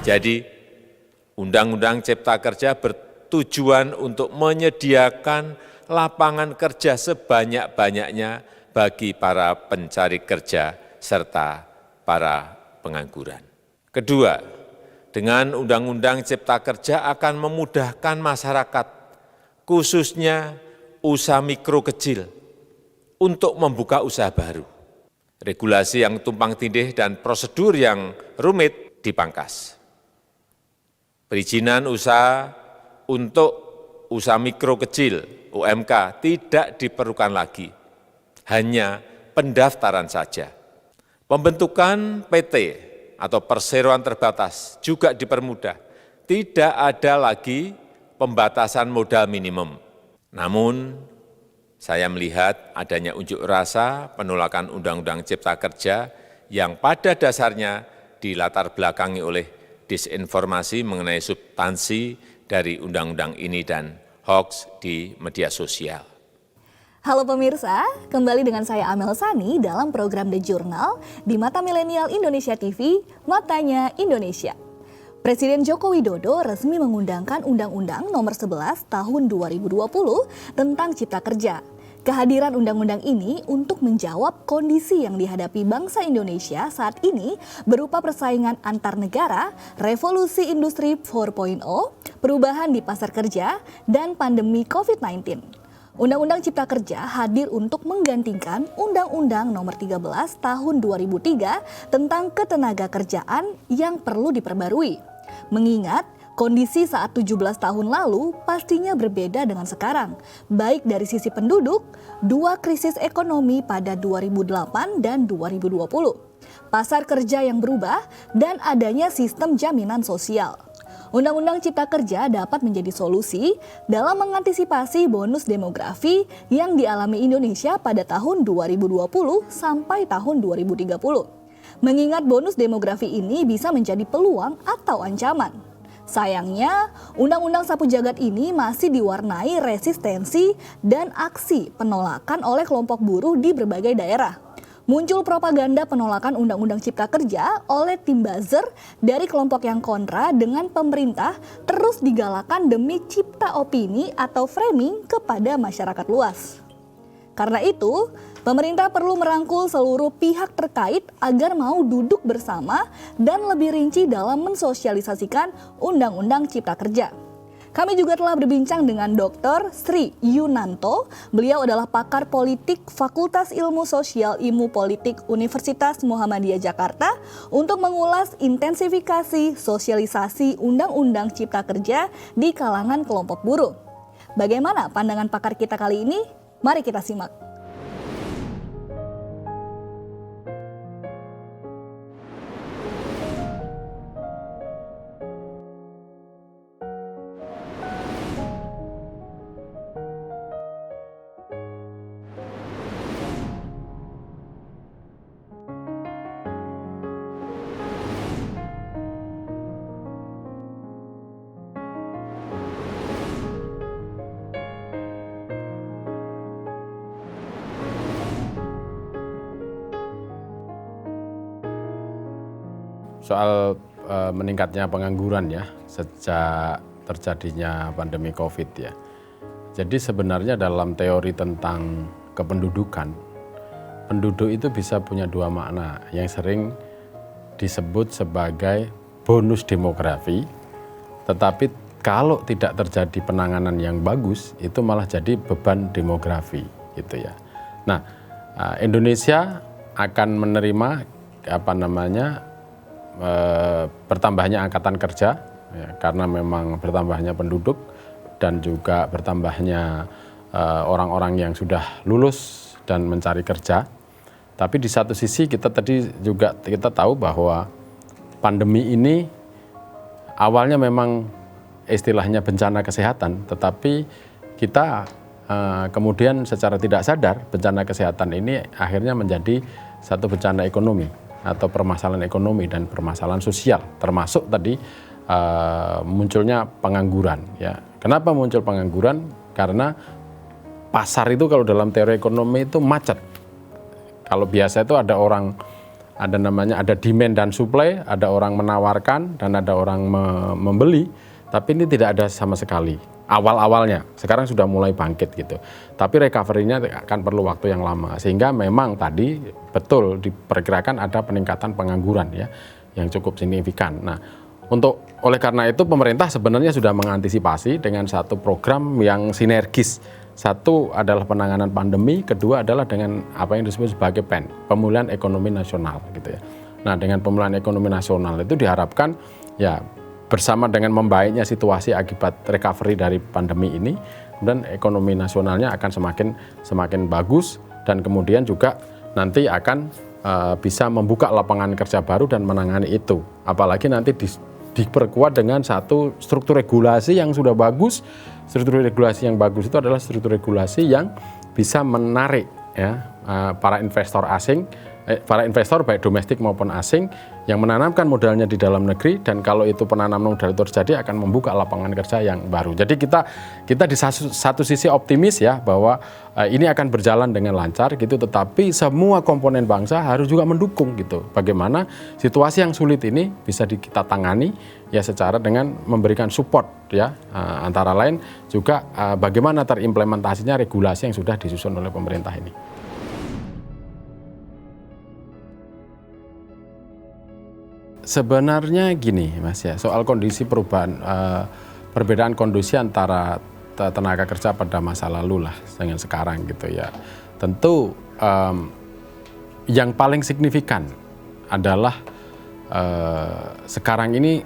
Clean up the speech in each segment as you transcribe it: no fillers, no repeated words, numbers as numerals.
Jadi, Undang-Undang Cipta Kerja bertujuan untuk menyediakan lapangan kerja sebanyak-banyaknya bagi para pencari kerja serta para pengangguran. Kedua, dengan Undang-Undang Cipta Kerja akan memudahkan masyarakat, khususnya usaha mikro kecil, untuk membuka usaha baru. Regulasi yang tumpang tindih dan prosedur yang rumit dipangkas. Perizinan usaha untuk usaha mikro kecil (UMK) tidak diperlukan lagi, hanya pendaftaran saja. Pembentukan PT atau perseroan terbatas juga dipermudah. Tidak ada lagi pembatasan modal minimum. Namun, saya melihat adanya unjuk rasa penolakan Undang-Undang Cipta Kerja yang pada dasarnya dilatar belakangi oleh disinformasi mengenai substansi dari undang-undang ini dan hoax di media sosial. Halo pemirsa, kembali dengan saya Amel Sani dalam program The Journal di Mata Milenial Indonesia TV, Matanya Indonesia. Presiden Joko Widodo resmi mengundangkan Undang-Undang Nomor 11 Tahun 2020 tentang Cipta Kerja. Kehadiran undang-undang ini untuk menjawab kondisi yang dihadapi bangsa Indonesia saat ini berupa persaingan antar negara, revolusi industri 4.0, perubahan di pasar kerja, dan pandemi COVID-19. Undang-Undang Cipta Kerja hadir untuk menggantikan Undang-Undang Nomor 13 Tahun 2003 tentang Ketenagakerjaan yang perlu diperbarui. Mengingat kondisi saat 17 tahun lalu pastinya berbeda dengan sekarang, baik dari sisi penduduk, dua krisis ekonomi pada 2008 dan 2020, pasar kerja yang berubah, dan adanya sistem jaminan sosial. Undang-Undang Cipta Kerja dapat menjadi solusi dalam mengantisipasi bonus demografi yang dialami Indonesia pada tahun 2020 sampai tahun 2030. Mengingat bonus demografi ini bisa menjadi peluang atau ancaman. Sayangnya, Undang-Undang Sapu Jagat ini masih diwarnai resistensi dan aksi penolakan oleh kelompok buruh di berbagai daerah. Muncul propaganda penolakan Undang-Undang Cipta Kerja oleh tim buzzer dari kelompok yang kontra dengan pemerintah terus digalakan demi cipta opini atau framing kepada masyarakat luas. Karena itu, pemerintah perlu merangkul seluruh pihak terkait agar mau duduk bersama dan lebih rinci dalam mensosialisasikan Undang-Undang Cipta Kerja. Kami juga telah berbincang dengan Dr. Sri Yunanto. Beliau adalah pakar politik Fakultas Ilmu Sosial Ilmu Politik Universitas Muhammadiyah Jakarta untuk mengulas intensifikasi sosialisasi Undang-Undang Cipta Kerja di kalangan kelompok buruh. Bagaimana pandangan pakar kita kali ini? Mari kita simak. Soal meningkatnya pengangguran ya sejak terjadinya pandemi COVID ya. Jadi sebenarnya dalam teori tentang kependudukan, penduduk itu bisa punya dua makna yang sering disebut sebagai bonus demografi, tetapi kalau tidak terjadi penanganan yang bagus itu malah jadi beban demografi gitu ya. Nah, Indonesia akan menerima bertambahnya angkatan kerja ya, karena memang bertambahnya penduduk dan juga bertambahnya orang-orang yang sudah lulus dan mencari kerja. Tapi di satu sisi kita tahu bahwa pandemi ini awalnya memang istilahnya bencana kesehatan, tetapi kita kemudian secara tidak sadar bencana kesehatan ini akhirnya menjadi satu bencana ekonomi atau permasalahan ekonomi dan permasalahan sosial, termasuk tadi munculnya pengangguran. Ya. Kenapa muncul pengangguran? Karena pasar itu kalau dalam teori ekonomi itu macet. Kalau biasa itu ada orang ada demand dan supply, ada orang menawarkan dan ada orang membeli, tapi ini tidak ada sama sekali. Awal-awalnya, sekarang sudah mulai bangkit gitu. Tapi recovery-nya akan perlu waktu yang lama. Sehingga memang tadi betul diperkirakan ada peningkatan pengangguran ya yang cukup signifikan. Nah, oleh karena itu pemerintah sebenarnya sudah mengantisipasi dengan satu program yang sinergis. Satu adalah penanganan pandemi, kedua adalah dengan apa yang disebut sebagai PEN, pemulihan ekonomi nasional gitu ya. Nah, dengan pemulihan ekonomi nasional itu diharapkan ya bersama dengan membaiknya situasi akibat recovery dari pandemi ini, dan ekonomi nasionalnya akan semakin bagus dan kemudian juga nanti akan bisa membuka lapangan kerja baru dan menangani itu. Apalagi nanti diperkuat dengan satu struktur regulasi yang sudah bagus. Struktur regulasi yang bagus itu adalah struktur regulasi yang bisa menarik ya para investor asing, para investor baik domestik maupun asing yang menanamkan modalnya di dalam negeri, dan kalau itu penanaman modal itu terjadi akan membuka lapangan kerja yang baru. Jadi kita di satu sisi optimis ya bahwa ini akan berjalan dengan lancar gitu, tetapi semua komponen bangsa harus juga mendukung gitu. Bagaimana situasi yang sulit ini bisa kita tangani ya secara dengan memberikan support ya, antara lain juga bagaimana terimplementasinya regulasi yang sudah disusun oleh pemerintah ini. Sebenarnya gini Mas ya, soal kondisi perbedaan kondisi antara tenaga kerja pada masa lalu lah dengan sekarang gitu ya. Tentu yang paling signifikan adalah sekarang ini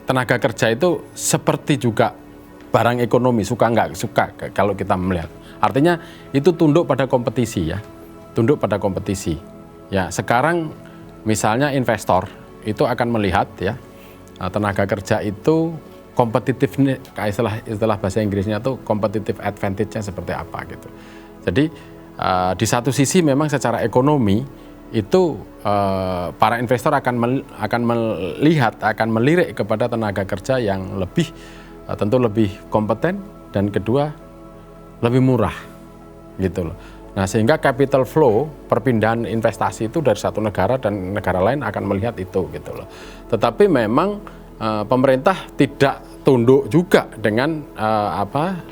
tenaga kerja itu seperti juga barang ekonomi, suka nggak suka kalau kita melihat. Artinya itu tunduk pada kompetisi ya, tunduk pada kompetisi. Ya sekarang misalnya investor itu akan melihat ya tenaga kerja itu kompetitif, istilah bahasa Inggrisnya itu competitive advantage-nya seperti apa gitu. Jadi di satu sisi memang secara ekonomi itu para investor akan melihat, akan melirik kepada tenaga kerja yang tentu lebih kompeten, dan kedua lebih murah gitu loh. Nah, sehingga capital flow, perpindahan investasi itu dari satu negara dan negara lain akan melihat itu gitu loh. Tetapi memang pemerintah tidak tunduk juga dengan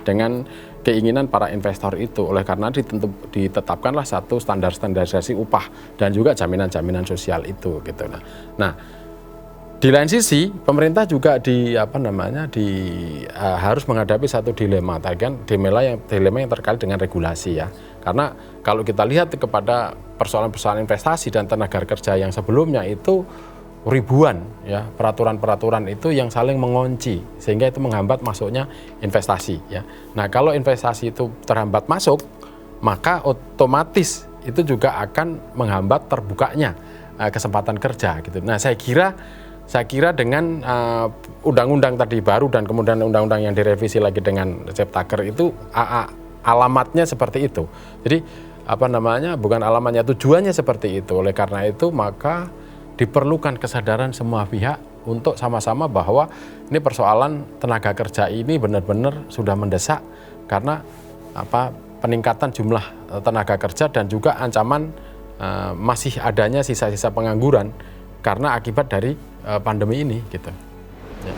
dengan keinginan para investor itu. Oleh karena ditetapkanlah satu standarisasi upah dan juga jaminan-jaminan sosial itu gitu. Nah, di lain sisi pemerintah juga harus menghadapi satu dilema yang terkait dengan regulasi ya. Karena kalau kita lihat kepada persoalan-persoalan investasi dan tenaga kerja yang sebelumnya itu ribuan ya peraturan-peraturan itu yang saling mengunci, sehingga itu menghambat masuknya investasi ya. Nah, kalau investasi itu terhambat masuk, maka otomatis itu juga akan menghambat terbukanya kesempatan kerja gitu. Nah, saya kira dengan undang-undang tadi baru dan kemudian undang-undang yang direvisi lagi dengan Ciptaker itu alamatnya seperti itu. Jadi bukan alamatnya, tujuannya seperti itu. Oleh karena itu maka diperlukan kesadaran semua pihak untuk sama-sama bahwa ini persoalan tenaga kerja ini benar-benar sudah mendesak, karena peningkatan jumlah tenaga kerja dan juga ancaman masih adanya sisa-sisa pengangguran karena akibat dari pandemi ini gitu. Ya.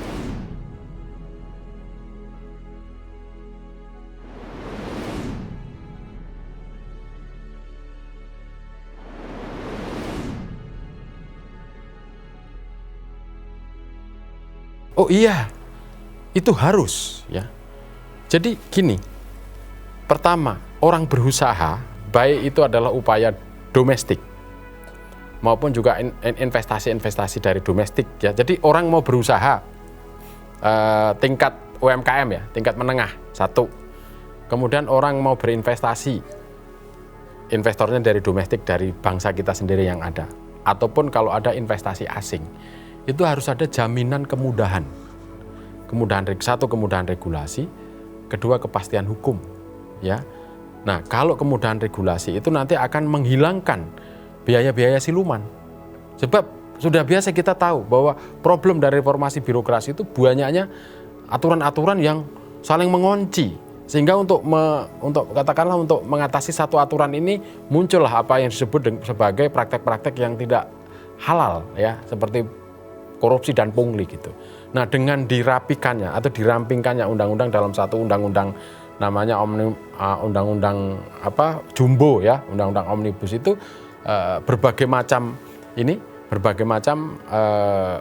Oh iya, itu harus ya. Jadi gini, pertama orang berusaha, baik itu adalah upaya domestik maupun juga investasi dari domestik ya. Jadi orang mau berusaha tingkat UMKM ya, tingkat menengah satu. Kemudian orang mau berinvestasi, investornya dari domestik, dari bangsa kita sendiri yang ada. Ataupun kalau ada investasi asing, itu harus ada jaminan kemudahan. Satu, kemudahan regulasi, kedua, kepastian hukum ya. Nah, kalau kemudahan regulasi itu nanti akan menghilangkan biaya-biaya siluman. Sebab sudah biasa kita tahu bahwa problem dari reformasi birokrasi itu banyaknya aturan-aturan yang saling mengunci, Sehingga untuk katakanlah untuk mengatasi satu aturan ini muncullah apa yang disebut sebagai praktek-praktek yang tidak halal ya, seperti korupsi dan pungli gitu. Nah, dengan dirapikannya atau dirampingkannya undang-undang dalam satu undang-undang namanya undang-undang jumbo ya, undang-undang omnibus itu berbagai macam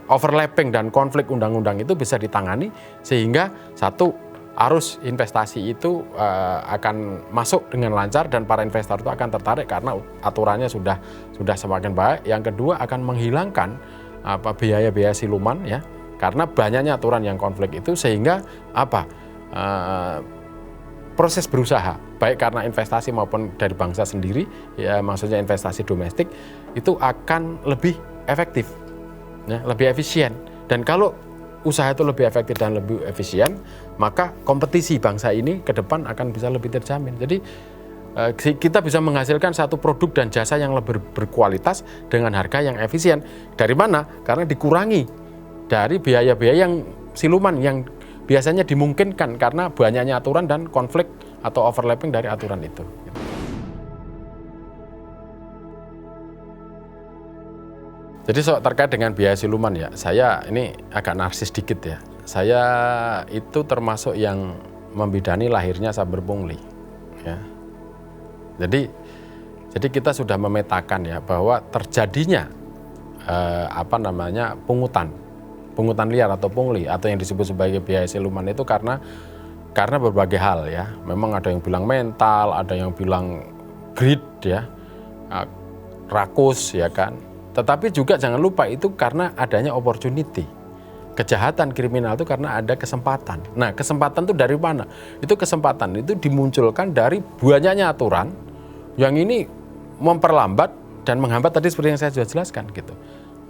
overlapping dan konflik undang-undang itu bisa ditangani sehingga satu arus investasi itu akan masuk dengan lancar dan para investor itu akan tertarik karena aturannya sudah semakin baik. Yang kedua akan menghilangkan biaya-biaya siluman ya, karena banyaknya aturan yang konflik itu sehingga proses berusaha baik karena investasi maupun dari bangsa sendiri ya, maksudnya investasi domestik itu akan lebih efektif ya, lebih efisien. Dan kalau usaha itu lebih efektif dan lebih efisien, maka kompetisi bangsa ini ke depan akan bisa lebih terjamin. Jadi kita bisa menghasilkan satu produk dan jasa yang lebih berkualitas dengan harga yang efisien. Dari mana? Karena dikurangi dari biaya-biaya yang siluman yang biasanya dimungkinkan karena banyaknya aturan dan konflik atau overlapping dari aturan itu. Jadi terkait dengan biaya siluman ya, saya ini agak narsis dikit ya. Saya itu termasuk yang membidani lahirnya saber pungli. Ya. Jadi kita sudah memetakan ya bahwa terjadinya pungutan liar atau pungli atau yang disebut sebagai biaya siluman itu karena berbagai hal ya. Memang ada yang bilang mental, ada yang bilang greed ya, rakus ya kan. Tetapi juga jangan lupa itu karena adanya opportunity. Kejahatan kriminal itu karena ada kesempatan. Nah, kesempatan itu dari mana? Itu kesempatan itu dimunculkan dari banyaknya aturan yang ini memperlambat dan menghambat tadi seperti yang saya sudah jelaskan gitu.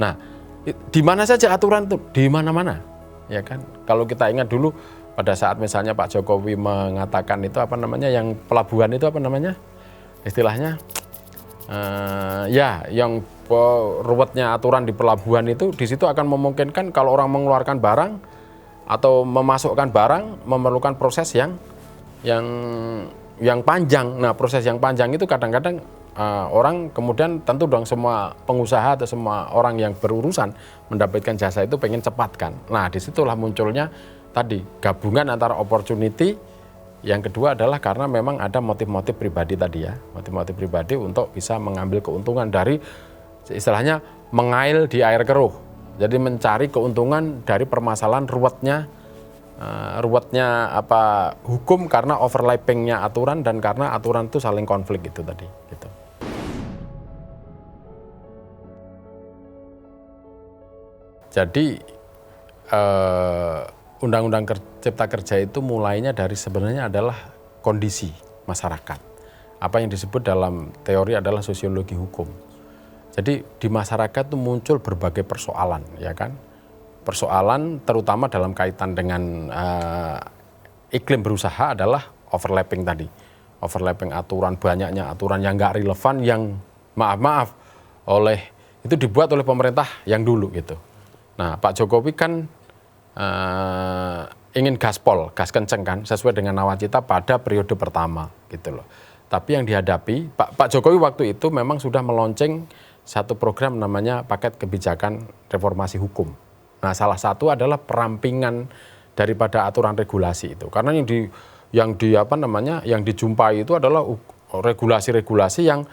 Nah, di mana saja aturan itu? Di mana-mana. Ya kan? Kalau kita ingat dulu pada saat misalnya Pak Jokowi mengatakan itu yang pelabuhan itu istilahnya yang ruwetnya aturan di pelabuhan itu di situ akan memungkinkan kalau orang mengeluarkan barang atau memasukkan barang memerlukan proses yang panjang. Nah, proses yang panjang itu kadang-kadang orang kemudian tentu dong semua pengusaha atau semua orang yang berurusan mendapatkan jasa itu pengen cepatkan. Nah, disitulah munculnya tadi gabungan antara opportunity. Yang kedua adalah karena memang ada motif-motif pribadi tadi ya, motif-motif pribadi untuk bisa mengambil keuntungan dari istilahnya mengail di air keruh. Jadi mencari keuntungan dari permasalahan ruwetnya hukum karena overlappingnya aturan dan karena aturan itu saling konflik itu tadi. Gitu. Jadi Undang-Undang Cipta Kerja itu mulainya dari sebenarnya adalah kondisi masyarakat. Apa yang disebut dalam teori adalah sosiologi hukum. Jadi di masyarakat itu muncul berbagai persoalan, ya kan? Persoalan terutama dalam kaitan dengan iklim berusaha adalah overlapping tadi. Overlapping aturan, banyaknya aturan yang nggak relevan, yang maaf itu dibuat oleh pemerintah yang dulu gitu. Nah, Pak Jokowi kan ingin gas kenceng kan, sesuai dengan nawacita pada periode pertama gitu loh. Tapi yang dihadapi, Pak Jokowi waktu itu memang sudah melonceng satu program namanya paket kebijakan reformasi hukum. Nah, salah satu adalah perampingan daripada aturan regulasi itu. Karena yang dijumpai itu adalah regulasi-regulasi yang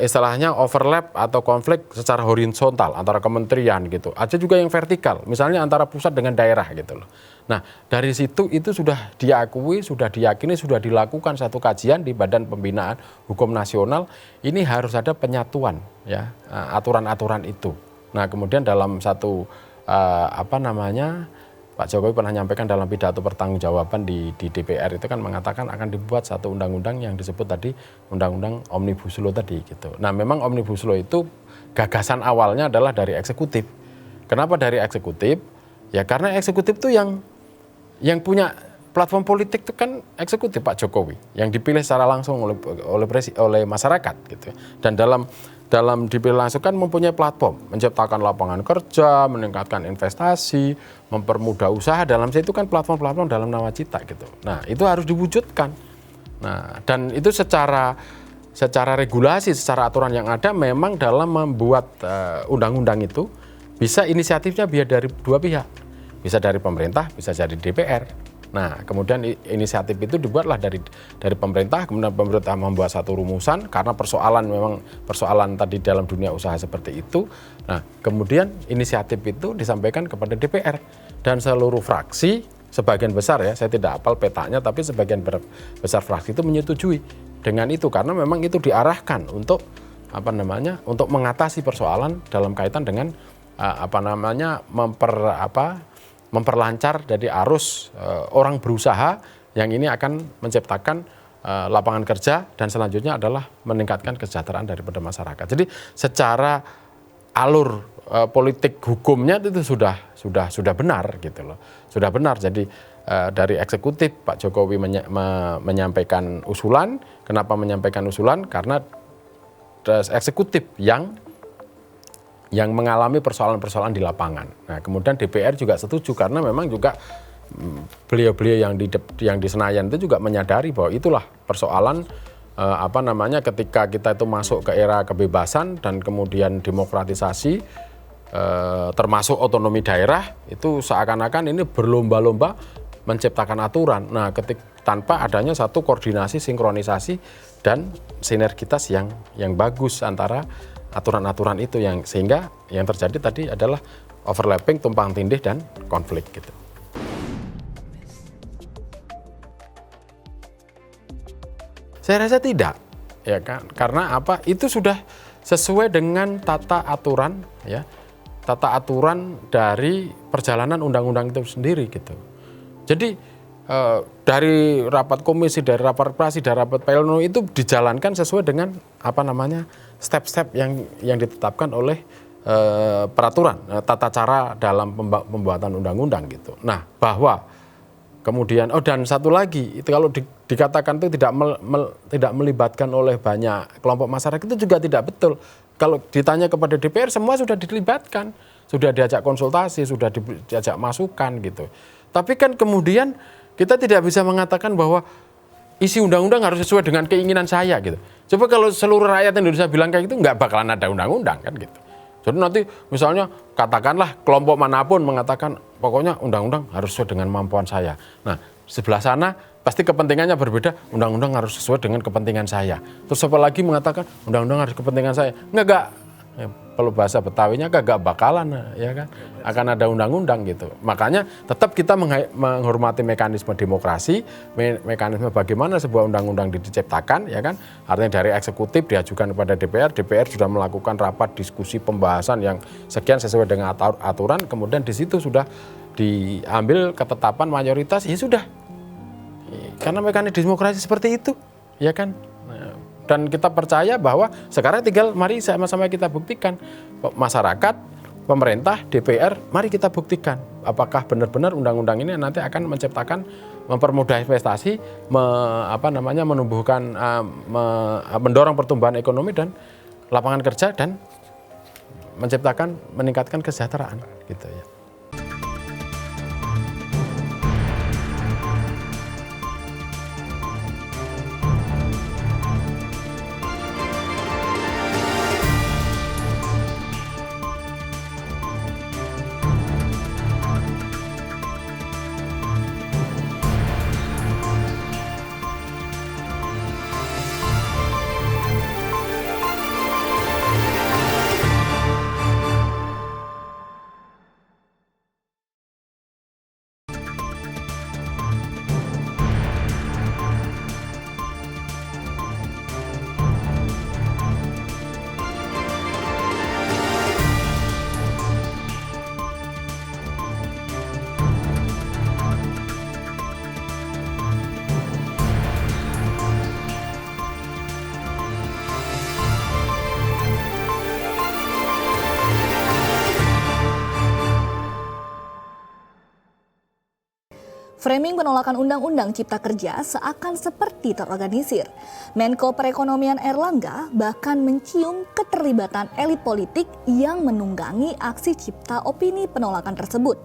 istilahnya overlap atau konflik secara horizontal antara kementerian gitu. Ada juga yang vertikal, misalnya antara pusat dengan daerah gitu loh. Nah, dari situ itu sudah diakui, sudah diyakini, sudah dilakukan satu kajian di Badan Pembinaan Hukum Nasional. Ini harus ada penyatuan ya aturan-aturan itu. Nah, kemudian dalam satu Pak Jokowi pernah menyampaikan dalam pidato pertanggungjawaban di DPR itu kan mengatakan akan dibuat satu undang-undang yang disebut tadi undang-undang Omnibus Law tadi gitu. Nah, memang Omnibus Law itu gagasan awalnya adalah dari eksekutif. Kenapa dari eksekutif? Ya karena eksekutif itu yang punya platform politik itu kan eksekutif Pak Jokowi yang dipilih secara langsung oleh masyarakat gitu. Dan dalam dipilih langsung kan mempunyai platform, menciptakan lapangan kerja, meningkatkan investasi, mempermudah usaha. Dalam situ kan platform-platform dalam nawacita gitu. Nah, itu harus diwujudkan. Nah, dan itu secara regulasi, secara aturan yang ada memang dalam membuat undang-undang itu bisa inisiatifnya biar dari dua pihak. Bisa dari pemerintah, bisa dari DPR. Nah, kemudian inisiatif itu dibuatlah dari pemerintah, kemudian pemerintah membuat satu rumusan karena persoalan tadi dalam dunia usaha seperti itu. Nah, kemudian inisiatif itu disampaikan kepada DPR dan seluruh fraksi, sebagian besar ya, saya tidak hafal petanya, tapi sebagian besar fraksi itu menyetujui dengan itu karena memang itu diarahkan untuk untuk mengatasi persoalan dalam kaitan dengan memperlancar dari arus orang berusaha yang ini akan menciptakan lapangan kerja dan selanjutnya adalah meningkatkan kesejahteraan daripada masyarakat. Jadi secara alur politik hukumnya itu sudah benar gitu loh. Sudah benar. Jadi dari eksekutif Pak Jokowi menyampaikan usulan. Kenapa menyampaikan usulan? Karena eksekutif yang mengalami persoalan-persoalan di lapangan. Nah, kemudian DPR juga setuju karena memang juga beliau-beliau yang di Senayan itu juga menyadari bahwa itulah persoalan ketika kita itu masuk ke era kebebasan dan kemudian demokratisasi termasuk otonomi daerah itu seakan-akan ini berlomba-lomba menciptakan aturan. Nah, tanpa adanya satu koordinasi, sinkronisasi dan sinergitas yang bagus antara aturan-aturan itu sehingga yang terjadi tadi adalah overlapping, tumpang tindih dan konflik gitu. Saya rasa tidak, ya kan? Karena apa? Itu sudah sesuai dengan tata aturan dari perjalanan undang-undang itu sendiri gitu. Jadi dari rapat komisi, dari rapat praksi, dari rapat pleno itu dijalankan sesuai dengan step-step yang ditetapkan oleh peraturan tata cara dalam pembuatan undang-undang gitu. Nah, bahwa kemudian dan satu lagi itu kalau dikatakan itu tidak melibatkan oleh banyak kelompok masyarakat itu juga tidak betul. Kalau ditanya kepada DPR semua sudah dilibatkan, sudah diajak konsultasi, sudah diajak masukan gitu. Tapi kan kemudian kita tidak bisa mengatakan bahwa isi undang-undang harus sesuai dengan keinginan saya gitu. Coba kalau seluruh rakyat Indonesia bilang kayak gitu, nggak bakalan ada undang-undang kan gitu. Jadi nanti misalnya katakanlah kelompok manapun mengatakan pokoknya undang-undang harus sesuai dengan kemampuan saya. Nah, sebelah sana pasti kepentingannya berbeda, undang-undang harus sesuai dengan kepentingan saya. Terus siapa lagi mengatakan undang-undang harus kepentingan saya. Enggak. Kalau bahasa Betawinya kagak bakalan ya kan, akan ada undang-undang gitu. Makanya tetap kita menghormati mekanisme demokrasi, mekanisme bagaimana sebuah undang-undang diciptakan ya kan. Artinya dari eksekutif diajukan kepada DPR sudah melakukan rapat diskusi pembahasan yang sekian sesuai dengan aturan, kemudian di situ sudah diambil ketetapan mayoritas, ya sudah. Karena mekanisme demokrasi seperti itu, ya kan. Dan kita percaya bahwa sekarang tinggal mari sama-sama kita buktikan. Masyarakat, pemerintah, DPR, mari kita buktikan. Apakah benar-benar undang-undang ini nanti akan menciptakan, mempermudah investasi, menumbuhkan, mendorong pertumbuhan ekonomi dan lapangan kerja dan meningkatkan kesejahteraan gitu ya. Framing penolakan Undang-Undang Cipta Kerja seakan seperti terorganisir. Menko Perekonomian Erlangga bahkan mencium keterlibatan elit politik yang menunggangi aksi cipta opini penolakan tersebut.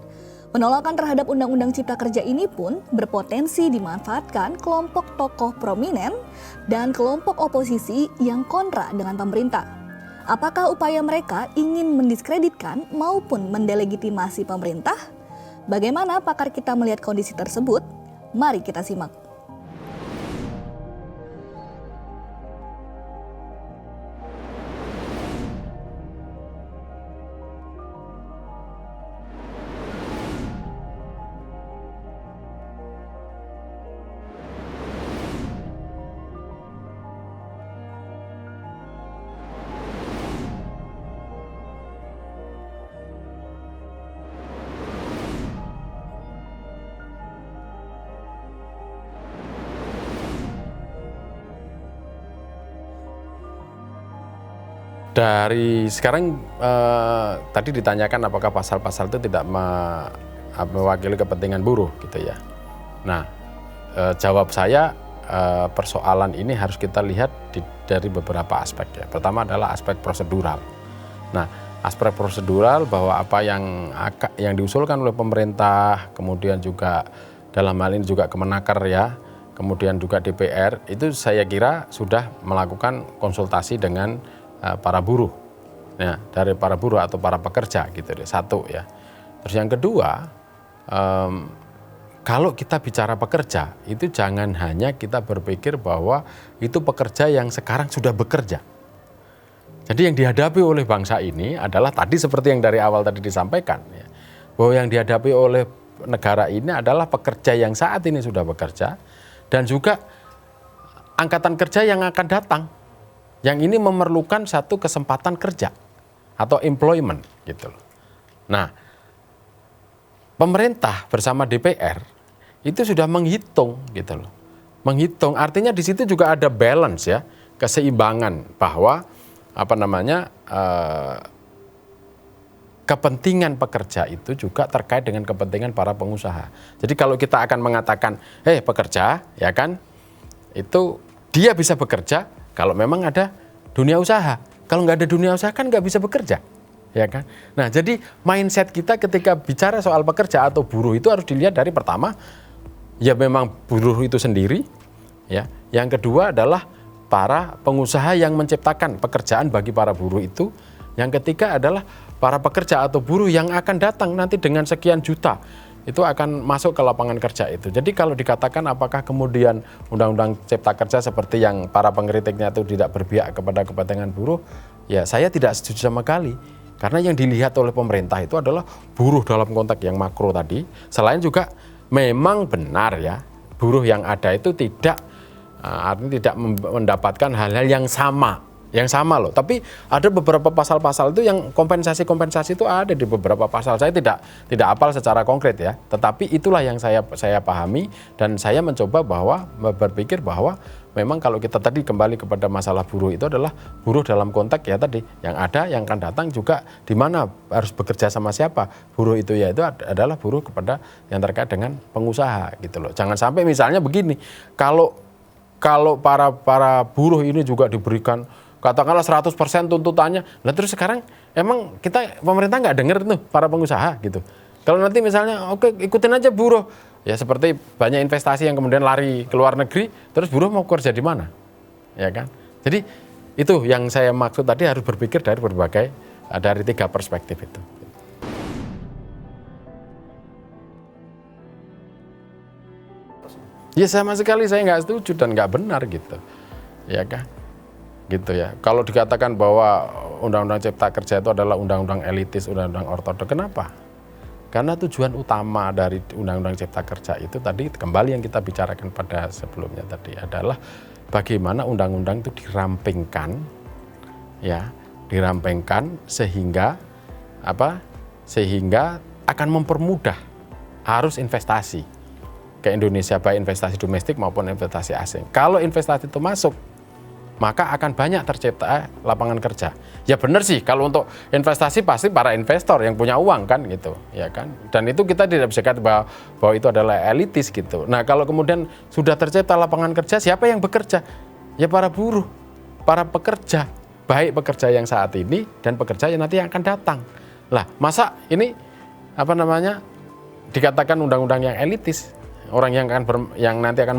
Penolakan terhadap Undang-Undang Cipta Kerja ini pun berpotensi dimanfaatkan kelompok tokoh prominen dan kelompok oposisi yang kontra dengan pemerintah. Apakah upaya mereka ingin mendiskreditkan maupun mendelegitimasi pemerintah? Bagaimana pakar kita melihat kondisi tersebut? Mari kita simak. Dari sekarang tadi ditanyakan apakah pasal-pasal itu tidak mewakili kepentingan buruh gitu ya. Nah, jawab saya persoalan ini harus kita lihat dari beberapa aspek ya. Pertama adalah aspek prosedural. Nah, aspek prosedural bahwa apa yang diusulkan oleh pemerintah, kemudian juga dalam hal ini juga Kemenaker ya, kemudian juga DPR, itu saya kira sudah melakukan konsultasi dengan para buruh, ya, dari para buruh atau para pekerja gitu deh, satu ya. Terus yang kedua, kalau kita bicara pekerja, itu jangan hanya kita berpikir bahwa itu pekerja yang sekarang sudah bekerja. Jadi yang dihadapi oleh bangsa ini adalah tadi seperti yang dari awal tadi disampaikan, ya, bahwa yang dihadapi oleh negara ini adalah pekerja yang saat ini sudah bekerja dan juga angkatan kerja yang akan datang. Yang ini memerlukan satu kesempatan kerja atau employment gitu loh. Nah, pemerintah bersama DPR itu sudah menghitung gitu loh. Menghitung artinya di situ juga ada balance ya, keseimbangan bahwa kepentingan pekerja itu juga terkait dengan kepentingan para pengusaha. Jadi kalau kita akan mengatakan, pekerja ya kan, itu dia bisa bekerja kalau memang ada dunia usaha. Kalau nggak ada dunia usaha kan nggak bisa bekerja, ya kan? Nah, jadi mindset kita ketika bicara soal pekerja atau buruh itu harus dilihat dari pertama, ya memang buruh itu sendiri, ya. Yang kedua adalah para pengusaha yang menciptakan pekerjaan bagi para buruh itu. Yang ketiga adalah para pekerja atau buruh yang akan datang nanti dengan sekian juta. Itu akan masuk ke lapangan kerja itu. Jadi kalau dikatakan apakah kemudian Undang-Undang Cipta Kerja seperti yang para pengkritiknya itu tidak berpihak kepada kepentingan buruh, ya saya tidak setuju sama sekali. Karena yang dilihat oleh pemerintah itu adalah buruh dalam konteks yang makro tadi. Selain juga memang benar ya, buruh yang ada itu artinya tidak mendapatkan hal-hal yang sama. Yang sama loh, tapi ada beberapa pasal-pasal itu yang kompensasi itu ada di beberapa pasal. Saya tidak hafal secara konkret ya, tetapi itulah yang saya pahami dan saya mencoba berpikir bahwa memang kalau kita tadi kembali kepada masalah buruh itu adalah buruh dalam konteks ya tadi yang ada, yang akan datang juga di mana harus bekerja sama siapa. Buruh itu ya itu adalah buruh kepada yang terkait dengan pengusaha gitu loh. Jangan sampai misalnya begini, kalau para buruh ini juga diberikan katakanlah 100% tuntutannya, nah terus sekarang emang pemerintah nggak dengar tuh para pengusaha gitu. Kalau nanti misalnya oke, ikutin aja buruh, ya seperti banyak investasi yang kemudian lari ke luar negeri, terus buruh mau kerja di mana, ya kan? Jadi itu yang saya maksud tadi harus berpikir dari tiga perspektif itu. Ya sama sekali saya nggak setuju dan nggak benar gitu, ya kan? Gitu ya. Kalau dikatakan bahwa Undang-Undang Cipta Kerja itu adalah undang-undang elitis, undang-undang ortodoks, kenapa? Karena tujuan utama dari Undang-Undang Cipta Kerja itu tadi kembali yang kita bicarakan pada sebelumnya tadi adalah bagaimana undang-undang itu dirampingkan, ya, sehingga akan mempermudah arus investasi ke Indonesia, baik investasi domestik maupun investasi asing. Kalau investasi itu masuk maka akan banyak tercipta lapangan kerja. Ya benar sih, kalau untuk investasi pasti para investor yang punya uang kan gitu, ya kan. Dan itu kita tidak bisa kata bahwa itu adalah elitis gitu. Nah kalau kemudian sudah tercipta lapangan kerja, siapa yang bekerja? Ya para buruh, para pekerja, baik pekerja yang saat ini dan pekerja yang nanti yang akan datang. Lah masa ini dikatakan undang-undang yang elitis? Orang yang nanti akan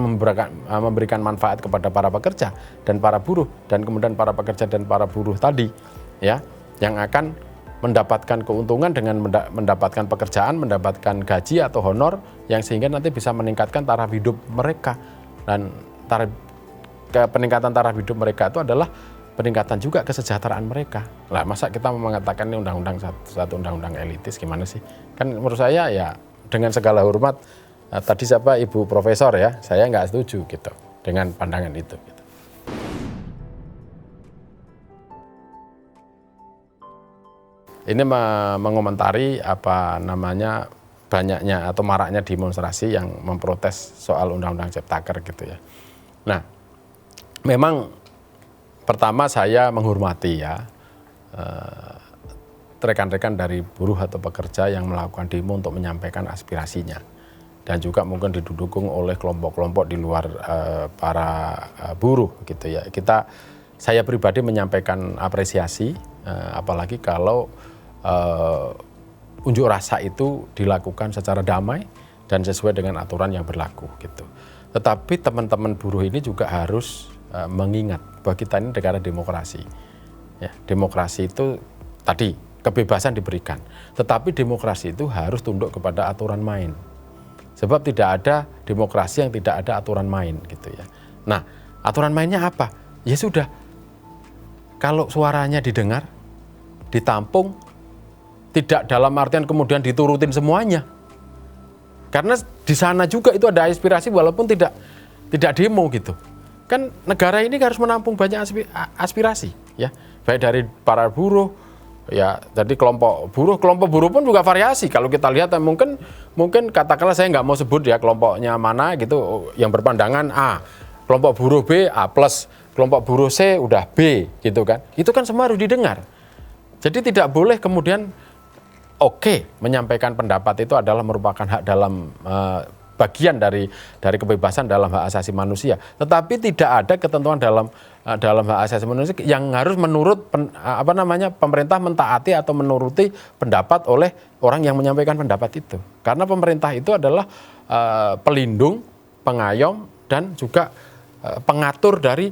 memberikan manfaat kepada para pekerja dan para buruh, dan kemudian para pekerja dan para buruh tadi ya yang akan mendapatkan keuntungan dengan mendapatkan pekerjaan, mendapatkan gaji atau honor yang sehingga nanti bisa meningkatkan taraf hidup mereka. Dan peningkatan taraf hidup mereka itu adalah peningkatan juga kesejahteraan mereka. Lah masa kita mengatakan ini satu undang-undang elitis, gimana sih? Kan menurut saya ya dengan segala hormat, tadi siapa Ibu Profesor ya, saya nggak setuju gitu dengan pandangan itu. Gitu. Ini mengomentari banyaknya atau maraknya demonstrasi yang memprotes soal Undang-Undang Ciptaker gitu ya. Nah, memang pertama saya menghormati ya rekan-rekan dari buruh atau pekerja yang melakukan demo untuk menyampaikan aspirasinya. Dan juga mungkin didukung oleh kelompok-kelompok di luar para buruh gitu ya. Saya pribadi menyampaikan apresiasi, apalagi kalau unjuk rasa itu dilakukan secara damai dan sesuai dengan aturan yang berlaku gitu. Tetapi teman-teman buruh ini juga harus mengingat bahwa kita ini negara demokrasi. Ya, demokrasi itu tadi kebebasan diberikan, tetapi demokrasi itu harus tunduk kepada aturan main. Sebab tidak ada demokrasi yang tidak ada aturan main gitu ya. Nah, aturan mainnya apa? Ya sudah, kalau suaranya didengar, ditampung, tidak dalam artian kemudian diturutin semuanya. Karena di sana juga itu ada aspirasi walaupun tidak demo gitu. Kan negara ini harus menampung banyak aspirasi ya, baik dari para buruh. Ya, jadi kelompok buruh pun juga variasi. Kalau kita lihat mungkin katakanlah saya nggak mau sebut ya kelompoknya mana gitu yang berpandangan A, kelompok buruh B A+, kelompok buruh C udah B gitu kan. Itu kan semua harus didengar. Jadi tidak boleh kemudian menyampaikan pendapat itu adalah merupakan hak dalam bagian dari kebebasan dalam hak asasi manusia. Tetapi tidak ada ketentuan dalam hak asasi manusia yang harus menurut pemerintah mentaati atau menuruti pendapat oleh orang yang menyampaikan pendapat itu. Karena pemerintah itu adalah pelindung, pengayom dan juga pengatur dari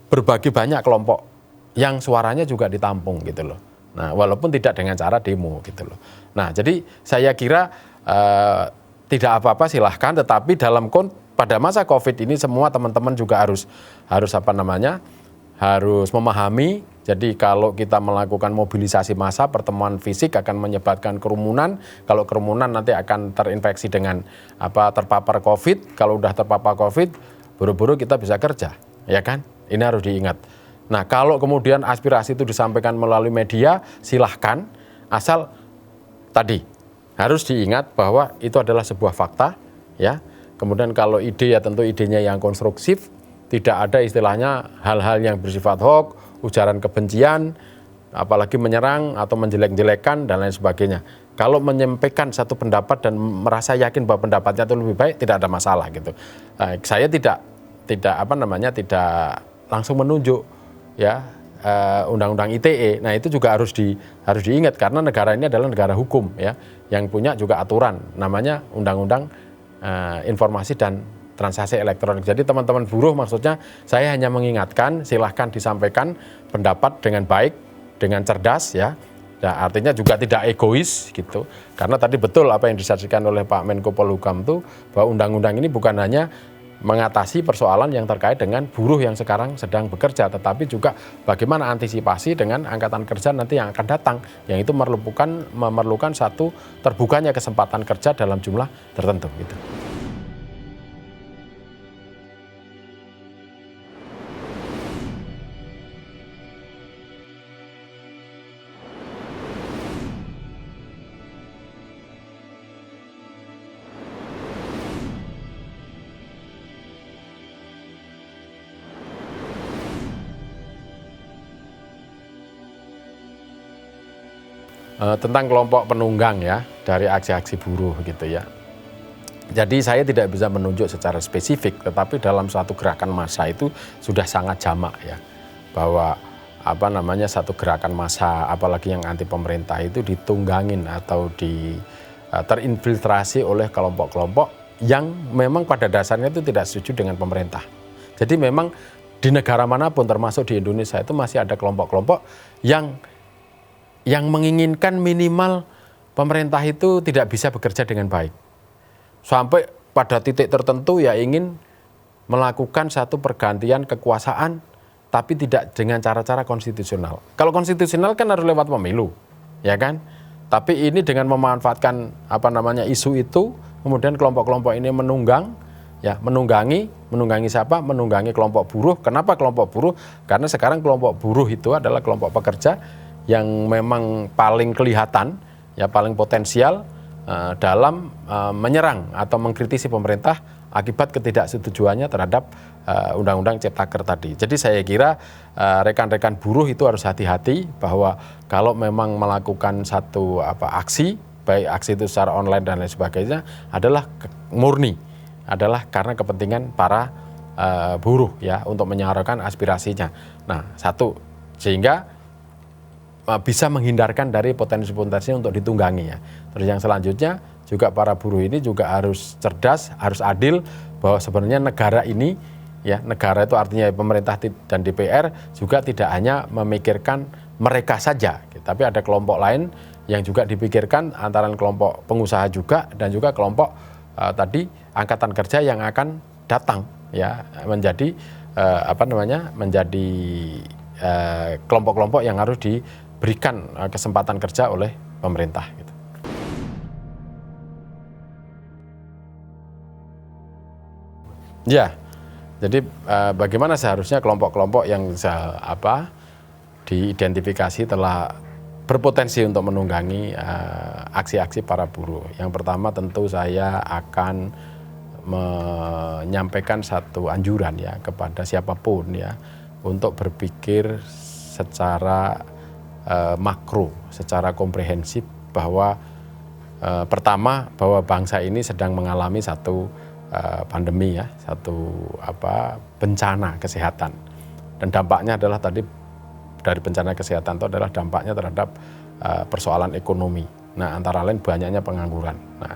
berbagai banyak kelompok yang suaranya juga ditampung gitu loh. Nah, walaupun tidak dengan cara demo gitu loh. Nah, jadi saya kira tidak apa-apa silahkan, tetapi pada masa COVID ini semua teman-teman juga harus memahami. Jadi kalau kita melakukan mobilisasi massa, pertemuan fisik akan menyebabkan kerumunan. Kalau kerumunan nanti akan terinfeksi dengan terpapar COVID. Kalau udah terpapar COVID, buru-buru kita bisa kerja, ya kan? Ini harus diingat. Nah, kalau kemudian aspirasi itu disampaikan melalui media, silahkan, asal tadi harus diingat bahwa itu adalah sebuah fakta, ya. Kemudian kalau ide ya tentu idenya yang konstruktif, tidak ada istilahnya hal-hal yang bersifat hoax, ujaran kebencian, apalagi menyerang atau menjelek-jelekan dan lain sebagainya. Kalau menyampaikan satu pendapat dan merasa yakin bahwa pendapatnya itu lebih baik, tidak ada masalah gitu. Saya tidak langsung menunjuk ya undang-undang ITE. Nah, itu juga harus diingat karena negara ini adalah negara hukum ya, yang punya juga aturan namanya Undang-Undang Informasi dan Transaksi Elektronik. Jadi teman-teman buruh, maksudnya saya hanya mengingatkan, silahkan disampaikan pendapat dengan baik, dengan cerdas ya. Nah, artinya juga tidak egois gitu. Karena tadi betul apa yang disaksikan oleh Pak Menko Polhukam itu bahwa undang-undang ini bukan hanya mengatasi persoalan yang terkait dengan buruh yang sekarang sedang bekerja, tetapi juga bagaimana antisipasi dengan angkatan kerja nanti yang akan datang, yang itu memerlukan satu terbukanya kesempatan kerja dalam jumlah tertentu gitu. tentang kelompok penunggang ya dari aksi-aksi buruh gitu ya. Jadi saya tidak bisa menunjuk secara spesifik, tetapi dalam suatu gerakan massa itu sudah sangat jamak ya, bahwa satu gerakan massa apalagi yang anti pemerintah itu ditunggangin atau terinfiltrasi oleh kelompok-kelompok yang memang pada dasarnya itu tidak setuju dengan pemerintah. Jadi memang di negara manapun termasuk di Indonesia itu masih ada kelompok-kelompok yang menginginkan minimal pemerintah itu tidak bisa bekerja dengan baik. Sampai pada titik tertentu ya ingin melakukan satu pergantian kekuasaan tapi tidak dengan cara-cara konstitusional. Kalau konstitusional kan harus lewat pemilu, ya kan? Tapi ini dengan memanfaatkan isu itu, kemudian kelompok-kelompok ini menunggangi siapa? Menunggangi kelompok buruh. Kenapa kelompok buruh? Karena sekarang kelompok buruh itu adalah kelompok pekerja yang memang paling kelihatan, ya paling potensial dalam menyerang atau mengkritisi pemerintah akibat ketidaksetujuannya terhadap Undang-Undang Ciptaker tadi. Jadi saya kira rekan-rekan buruh itu harus hati-hati bahwa kalau memang melakukan satu aksi, baik aksi itu secara online dan lain sebagainya, adalah murni adalah karena kepentingan para buruh ya untuk menyuarakan aspirasinya. Nah, sehingga bisa menghindarkan dari potensi-potensi untuk ditunggangi ya. Terus yang selanjutnya juga para buruh ini juga harus cerdas, harus adil bahwa sebenarnya negara ini ya, negara itu artinya pemerintah dan DPR juga tidak hanya memikirkan mereka saja, tapi ada kelompok lain yang juga dipikirkan antara kelompok pengusaha juga dan juga kelompok tadi angkatan kerja yang akan datang ya menjadi menjadi kelompok-kelompok yang harus diberikan kesempatan kerja oleh pemerintah gitu. Ya, jadi bagaimana seharusnya kelompok-kelompok yang diidentifikasi telah berpotensi untuk menunggangi aksi-aksi para buruh. Yang pertama tentu saya akan menyampaikan satu anjuran ya kepada siapapun ya untuk berpikir secara makro, secara komprehensif bahwa pertama bahwa bangsa ini sedang mengalami satu pandemi ya, satu bencana kesehatan, dan dampaknya adalah tadi dari bencana kesehatan itu adalah dampaknya terhadap persoalan ekonomi. Nah, antara lain banyaknya pengangguran. Nah,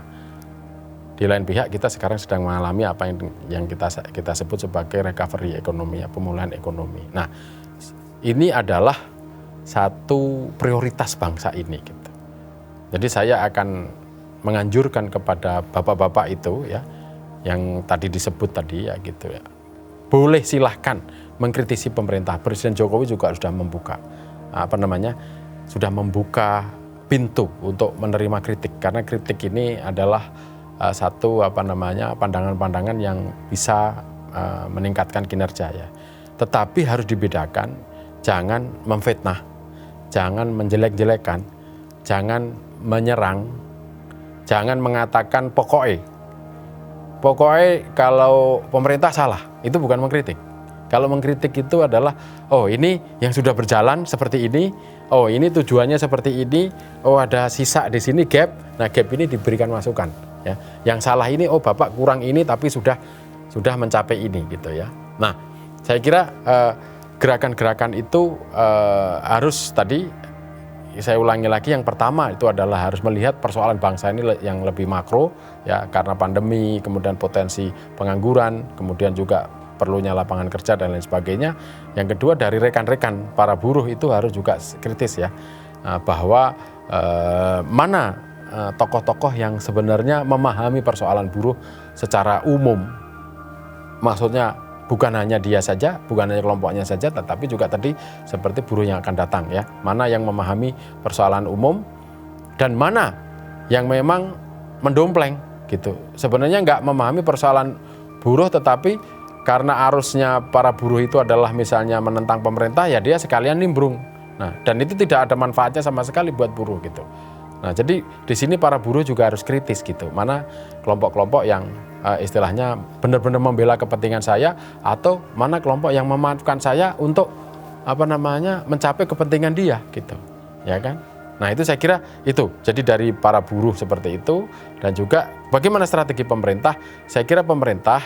di lain pihak kita sekarang sedang mengalami apa yang kita sebut sebagai recovery ekonomi, ya, pemulihan ekonomi. Nah, ini adalah satu prioritas bangsa ini gitu. Jadi saya akan menganjurkan kepada bapak-bapak itu ya yang tadi disebut tadi ya gitu ya. Boleh silahkan mengkritisi pemerintah. Presiden Jokowi juga sudah membuka sudah membuka pintu untuk menerima kritik, karena kritik ini adalah satu pandangan-pandangan yang bisa meningkatkan kinerja ya. Tetapi harus dibedakan, jangan memfitnah, jangan menjelek-jelekan, jangan menyerang, jangan mengatakan pokoknya kalau pemerintah salah, itu bukan mengkritik. Kalau mengkritik itu adalah, oh ini yang sudah berjalan seperti ini, oh ini tujuannya seperti ini, oh ada sisa di sini gap, nah gap ini diberikan masukan. Ya. Yang salah ini, oh Bapak kurang ini tapi sudah mencapai ini gitu ya. Nah, saya kira gerakan-gerakan itu harus tadi saya ulangi lagi, yang pertama itu adalah harus melihat persoalan bangsa ini yang lebih makro ya, karena pandemi, kemudian potensi pengangguran, kemudian juga perlunya lapangan kerja dan lain sebagainya. Yang kedua dari rekan-rekan para buruh itu harus juga kritis ya, bahwa mana tokoh-tokoh yang sebenarnya memahami persoalan buruh secara umum. Maksudnya bukan hanya dia saja, bukan hanya kelompoknya saja, tetapi juga tadi seperti buruh yang akan datang ya. Mana yang memahami persoalan umum dan mana yang memang mendompleng gitu. Sebenarnya nggak memahami persoalan buruh, tetapi karena arusnya para buruh itu adalah misalnya menentang pemerintah, ya dia sekalian nimbrung. Nah, dan itu tidak ada manfaatnya sama sekali buat buruh gitu. Nah, jadi di sini para buruh juga harus kritis gitu. Mana kelompok-kelompok yang istilahnya benar-benar membela kepentingan saya, atau mana kelompok yang memanfaatkan saya untuk mencapai kepentingan dia gitu. Ya kan? Nah itu saya kira itu, jadi dari para buruh seperti itu dan juga bagaimana strategi pemerintah, saya kira pemerintah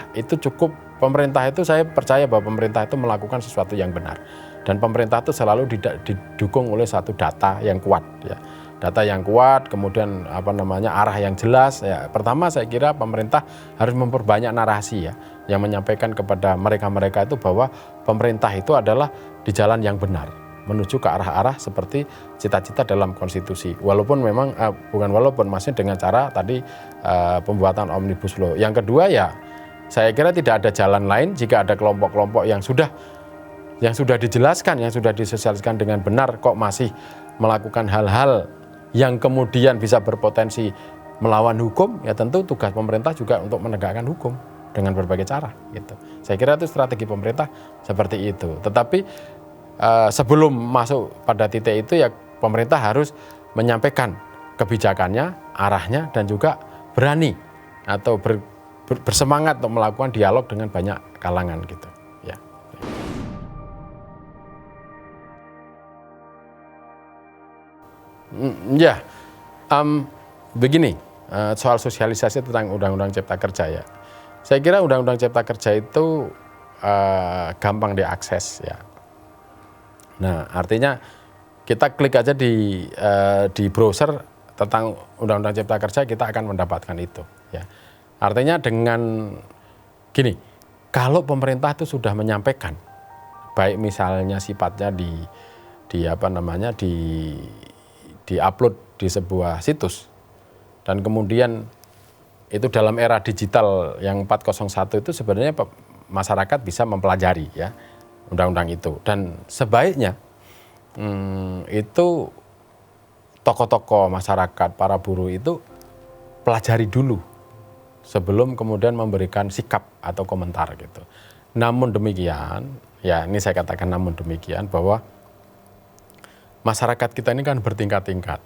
itu saya percaya bahwa pemerintah itu melakukan sesuatu yang benar dan pemerintah itu selalu didukung oleh satu data yang kuat ya. Data yang kuat, kemudian arah yang jelas ya. Pertama saya kira pemerintah harus memperbanyak narasi ya yang menyampaikan kepada mereka-mereka itu bahwa pemerintah itu adalah di jalan yang benar, menuju ke arah-arah seperti cita-cita dalam konstitusi. Walaupun memang maksudnya dengan cara tadi pembuatan Omnibus Law. Yang kedua ya saya kira tidak ada jalan lain jika ada kelompok-kelompok yang sudah dijelaskan, yang sudah disosialisasikan dengan benar kok masih melakukan hal-hal yang kemudian bisa berpotensi melawan hukum, ya tentu tugas pemerintah juga untuk menegakkan hukum dengan berbagai cara gitu. Saya kira itu strategi pemerintah seperti itu. Tetapi sebelum masuk pada titik itu ya pemerintah harus menyampaikan kebijakannya, arahnya dan juga berani atau bersemangat untuk melakukan dialog dengan banyak kalangan gitu. Ya. Begini soal sosialisasi tentang Undang-Undang Cipta Kerja ya. Saya kira Undang-Undang Cipta Kerja itu gampang diakses ya. Nah, artinya kita klik aja di browser tentang Undang-Undang Cipta Kerja kita akan mendapatkan itu. Ya, artinya dengan gini, kalau pemerintah itu sudah menyampaikan, baik misalnya sifatnya di upload di sebuah situs, dan kemudian itu dalam era digital yang 401 itu sebenarnya masyarakat bisa mempelajari ya. Undang-undang itu dan sebaiknya itu tokoh-tokoh masyarakat, para buruh itu pelajari dulu sebelum kemudian memberikan sikap atau komentar gitu. Namun demikian, ya ini saya katakan namun demikian bahwa masyarakat kita ini kan bertingkat-tingkat.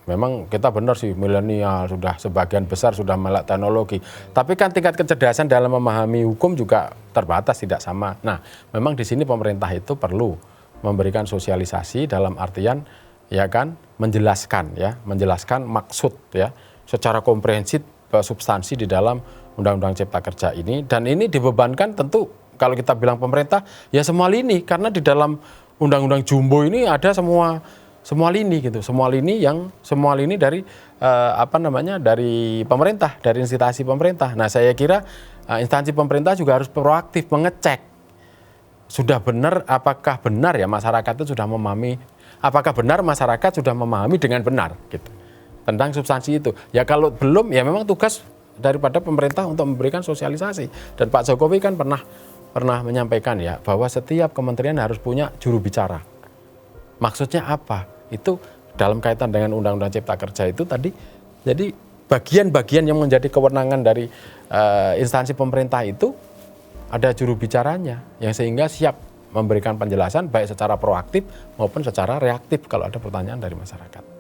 Memang kita benar sih milenial sudah sebagian besar sudah melek teknologi. Tapi kan tingkat kecerdasan dalam memahami hukum juga terbatas, tidak sama. Nah, memang di sini pemerintah itu perlu memberikan sosialisasi dalam artian ya kan menjelaskan maksud ya secara komprehensif substansi di dalam Undang-Undang Cipta Kerja ini, dan ini dibebankan tentu kalau kita bilang pemerintah ya semua lini, karena di dalam Undang-Undang Jumbo ini ada semua lini gitu, semua lini dari dari pemerintah, dari instansi pemerintah. Nah, saya kira instansi pemerintah juga harus proaktif mengecek sudah benar, apakah benar ya masyarakat itu sudah memahami, apakah benar masyarakat sudah memahami dengan benar gitu tentang substansi itu. Ya kalau belum ya memang tugas daripada pemerintah untuk memberikan sosialisasi. Dan Pak Jokowi kan pernah menyampaikan ya bahwa setiap kementerian harus punya juru bicara. Maksudnya apa? Itu dalam kaitan dengan Undang-Undang Cipta Kerja itu tadi, jadi bagian-bagian yang menjadi kewenangan dari instansi pemerintah itu ada juru bicaranya yang sehingga siap memberikan penjelasan baik secara proaktif maupun secara reaktif kalau ada pertanyaan dari masyarakat.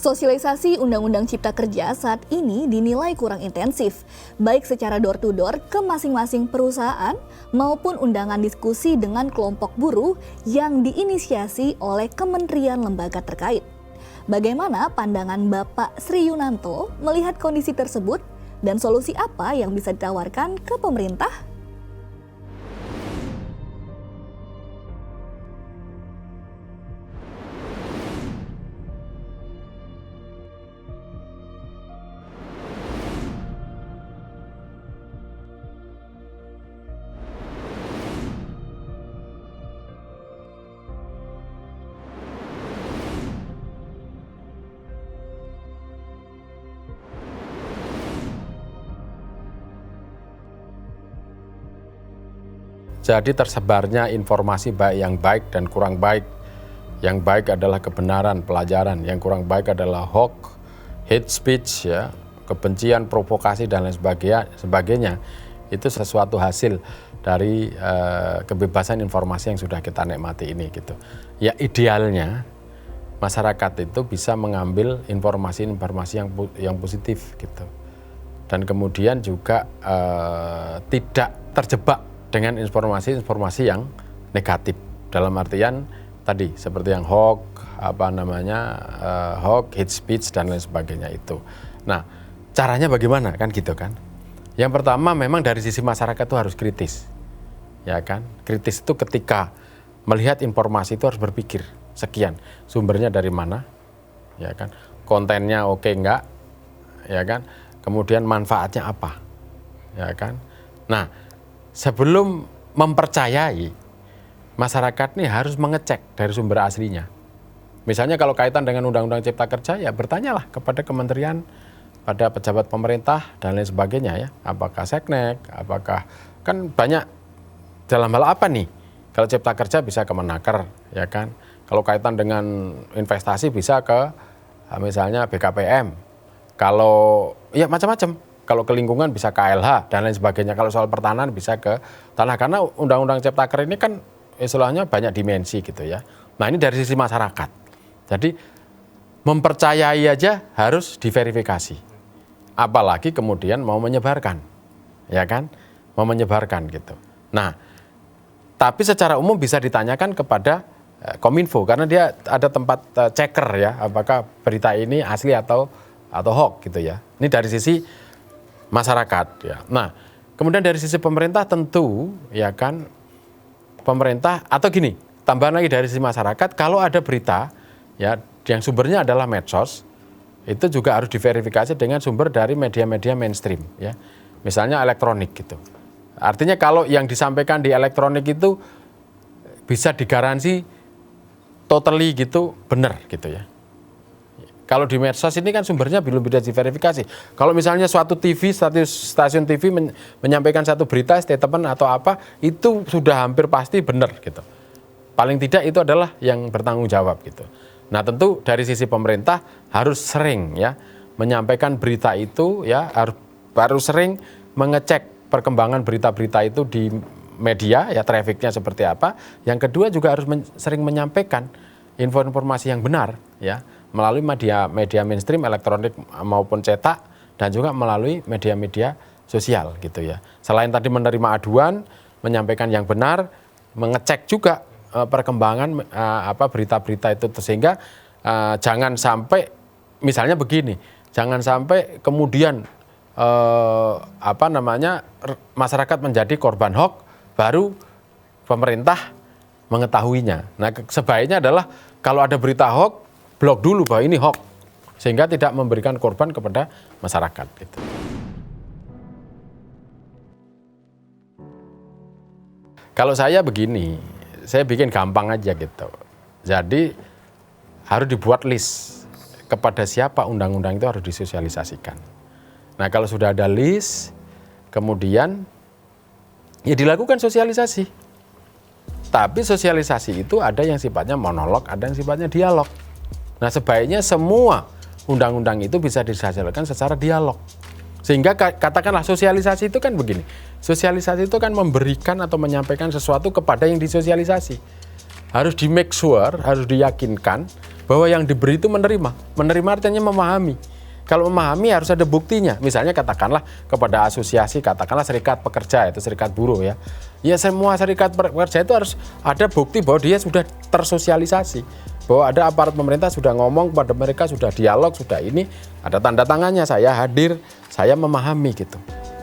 Sosialisasi Undang-Undang Cipta Kerja saat ini dinilai kurang intensif, baik secara door-to-door ke masing-masing perusahaan maupun undangan diskusi dengan kelompok buruh yang diinisiasi oleh kementerian lembaga terkait. Bagaimana pandangan Bapak Sri Yunanto melihat kondisi tersebut dan solusi apa yang bisa ditawarkan ke pemerintah? Jadi tersebarnya informasi baik yang baik dan kurang baik. Yang baik adalah kebenaran, pelajaran. Yang kurang baik adalah hoax, hate speech, ya, kebencian, provokasi dan lain sebagainya. Itu sesuatu hasil dari kebebasan informasi yang sudah kita nikmati ini gitu. Ya idealnya masyarakat itu bisa mengambil informasi-informasi yang positif gitu. Dan kemudian juga tidak terjebak dengan informasi-informasi yang negatif. Dalam artian tadi seperti yang hoax, hoax, hate speech dan lain sebagainya itu. Nah, caranya bagaimana kan gitu kan? Yang pertama memang dari sisi masyarakat itu harus kritis. Ya kan? Kritis itu ketika melihat informasi itu harus berpikir, sekian, sumbernya dari mana? Ya kan? Kontennya oke enggak? Ya kan? Kemudian manfaatnya apa? Ya kan? Nah, sebelum mempercayai, masyarakat nih harus mengecek dari sumber aslinya. Misalnya kalau kaitan dengan Undang-Undang Cipta Kerja, ya bertanyalah kepada kementerian, pada pejabat pemerintah dan lain sebagainya ya. Apakah Seknek, apakah kan banyak dalam hal apa nih? Kalau Cipta Kerja bisa ke Menaker, ya kan? Kalau kaitan dengan investasi bisa ke misalnya BKPM. Kalau ya macam-macam. Kalau ke lingkungan bisa KLH dan lain sebagainya. Kalau soal pertanahan bisa ke tanah, karena Undang-Undang Cipta Kerja ini kan istilahnya banyak dimensi gitu ya. Nah ini dari sisi masyarakat. Jadi mempercayai aja harus diverifikasi. Apalagi kemudian mau menyebarkan, ya kan? Mau menyebarkan gitu. Nah, tapi secara umum bisa ditanyakan kepada Kominfo karena dia ada tempat checker ya, apakah berita ini asli atau hoax gitu ya. Ini dari sisi masyarakat ya. Nah, kemudian dari sisi pemerintah tentu ya kan, pemerintah atau gini, tambahan lagi dari sisi masyarakat, kalau ada berita ya yang sumbernya adalah medsos, itu juga harus diverifikasi dengan sumber dari media-media mainstream ya. Misalnya elektronik gitu. Artinya kalau yang disampaikan di elektronik itu bisa digaransi totally gitu benar gitu ya. Kalau di medsos ini kan sumbernya belum bisa diverifikasi. Kalau misalnya suatu TV, stasiun TV menyampaikan satu berita, statement atau apa, itu sudah hampir pasti benar gitu. Paling tidak itu adalah yang bertanggung jawab gitu. Nah tentu dari sisi pemerintah harus sering ya menyampaikan berita itu ya, harus sering mengecek perkembangan berita-berita itu di media ya, trafficnya seperti apa. Yang kedua juga harus sering menyampaikan informasi yang benar ya, melalui media mainstream, elektronik maupun cetak, dan juga melalui media-media sosial gitu ya. Selain tadi menerima aduan, menyampaikan yang benar, mengecek juga perkembangan berita-berita itu, sehingga jangan sampai misalnya begini, jangan sampai kemudian masyarakat menjadi korban hoax baru pemerintah mengetahuinya. Nah, sebaiknya adalah kalau ada berita hoax, blok dulu bahwa ini hoax, sehingga tidak memberikan korban kepada masyarakat. Gitu. Kalau saya begini, saya bikin gampang aja gitu. Jadi harus dibuat list kepada siapa undang-undang itu harus disosialisasikan. Nah kalau sudah ada list, kemudian ya dilakukan sosialisasi. Tapi sosialisasi itu ada yang sifatnya monolog, ada yang sifatnya dialog. Nah sebaiknya semua undang-undang itu bisa dihasilkan secara dialog. Sehingga katakanlah sosialisasi itu kan begini. Sosialisasi itu kan memberikan atau menyampaikan sesuatu kepada yang disosialisasi. Harus di make sure, harus diyakinkan bahwa yang diberi itu menerima. Menerima artinya memahami. Kalau memahami harus ada buktinya. Misalnya katakanlah kepada asosiasi, katakanlah serikat pekerja, itu serikat buruh ya. Ya semua serikat pekerja itu harus ada bukti bahwa dia sudah tersosialisasi. Bahwa ada aparat pemerintah sudah ngomong kepada mereka, sudah dialog, sudah ini, ada tanda tangannya, saya hadir, saya memahami gitu.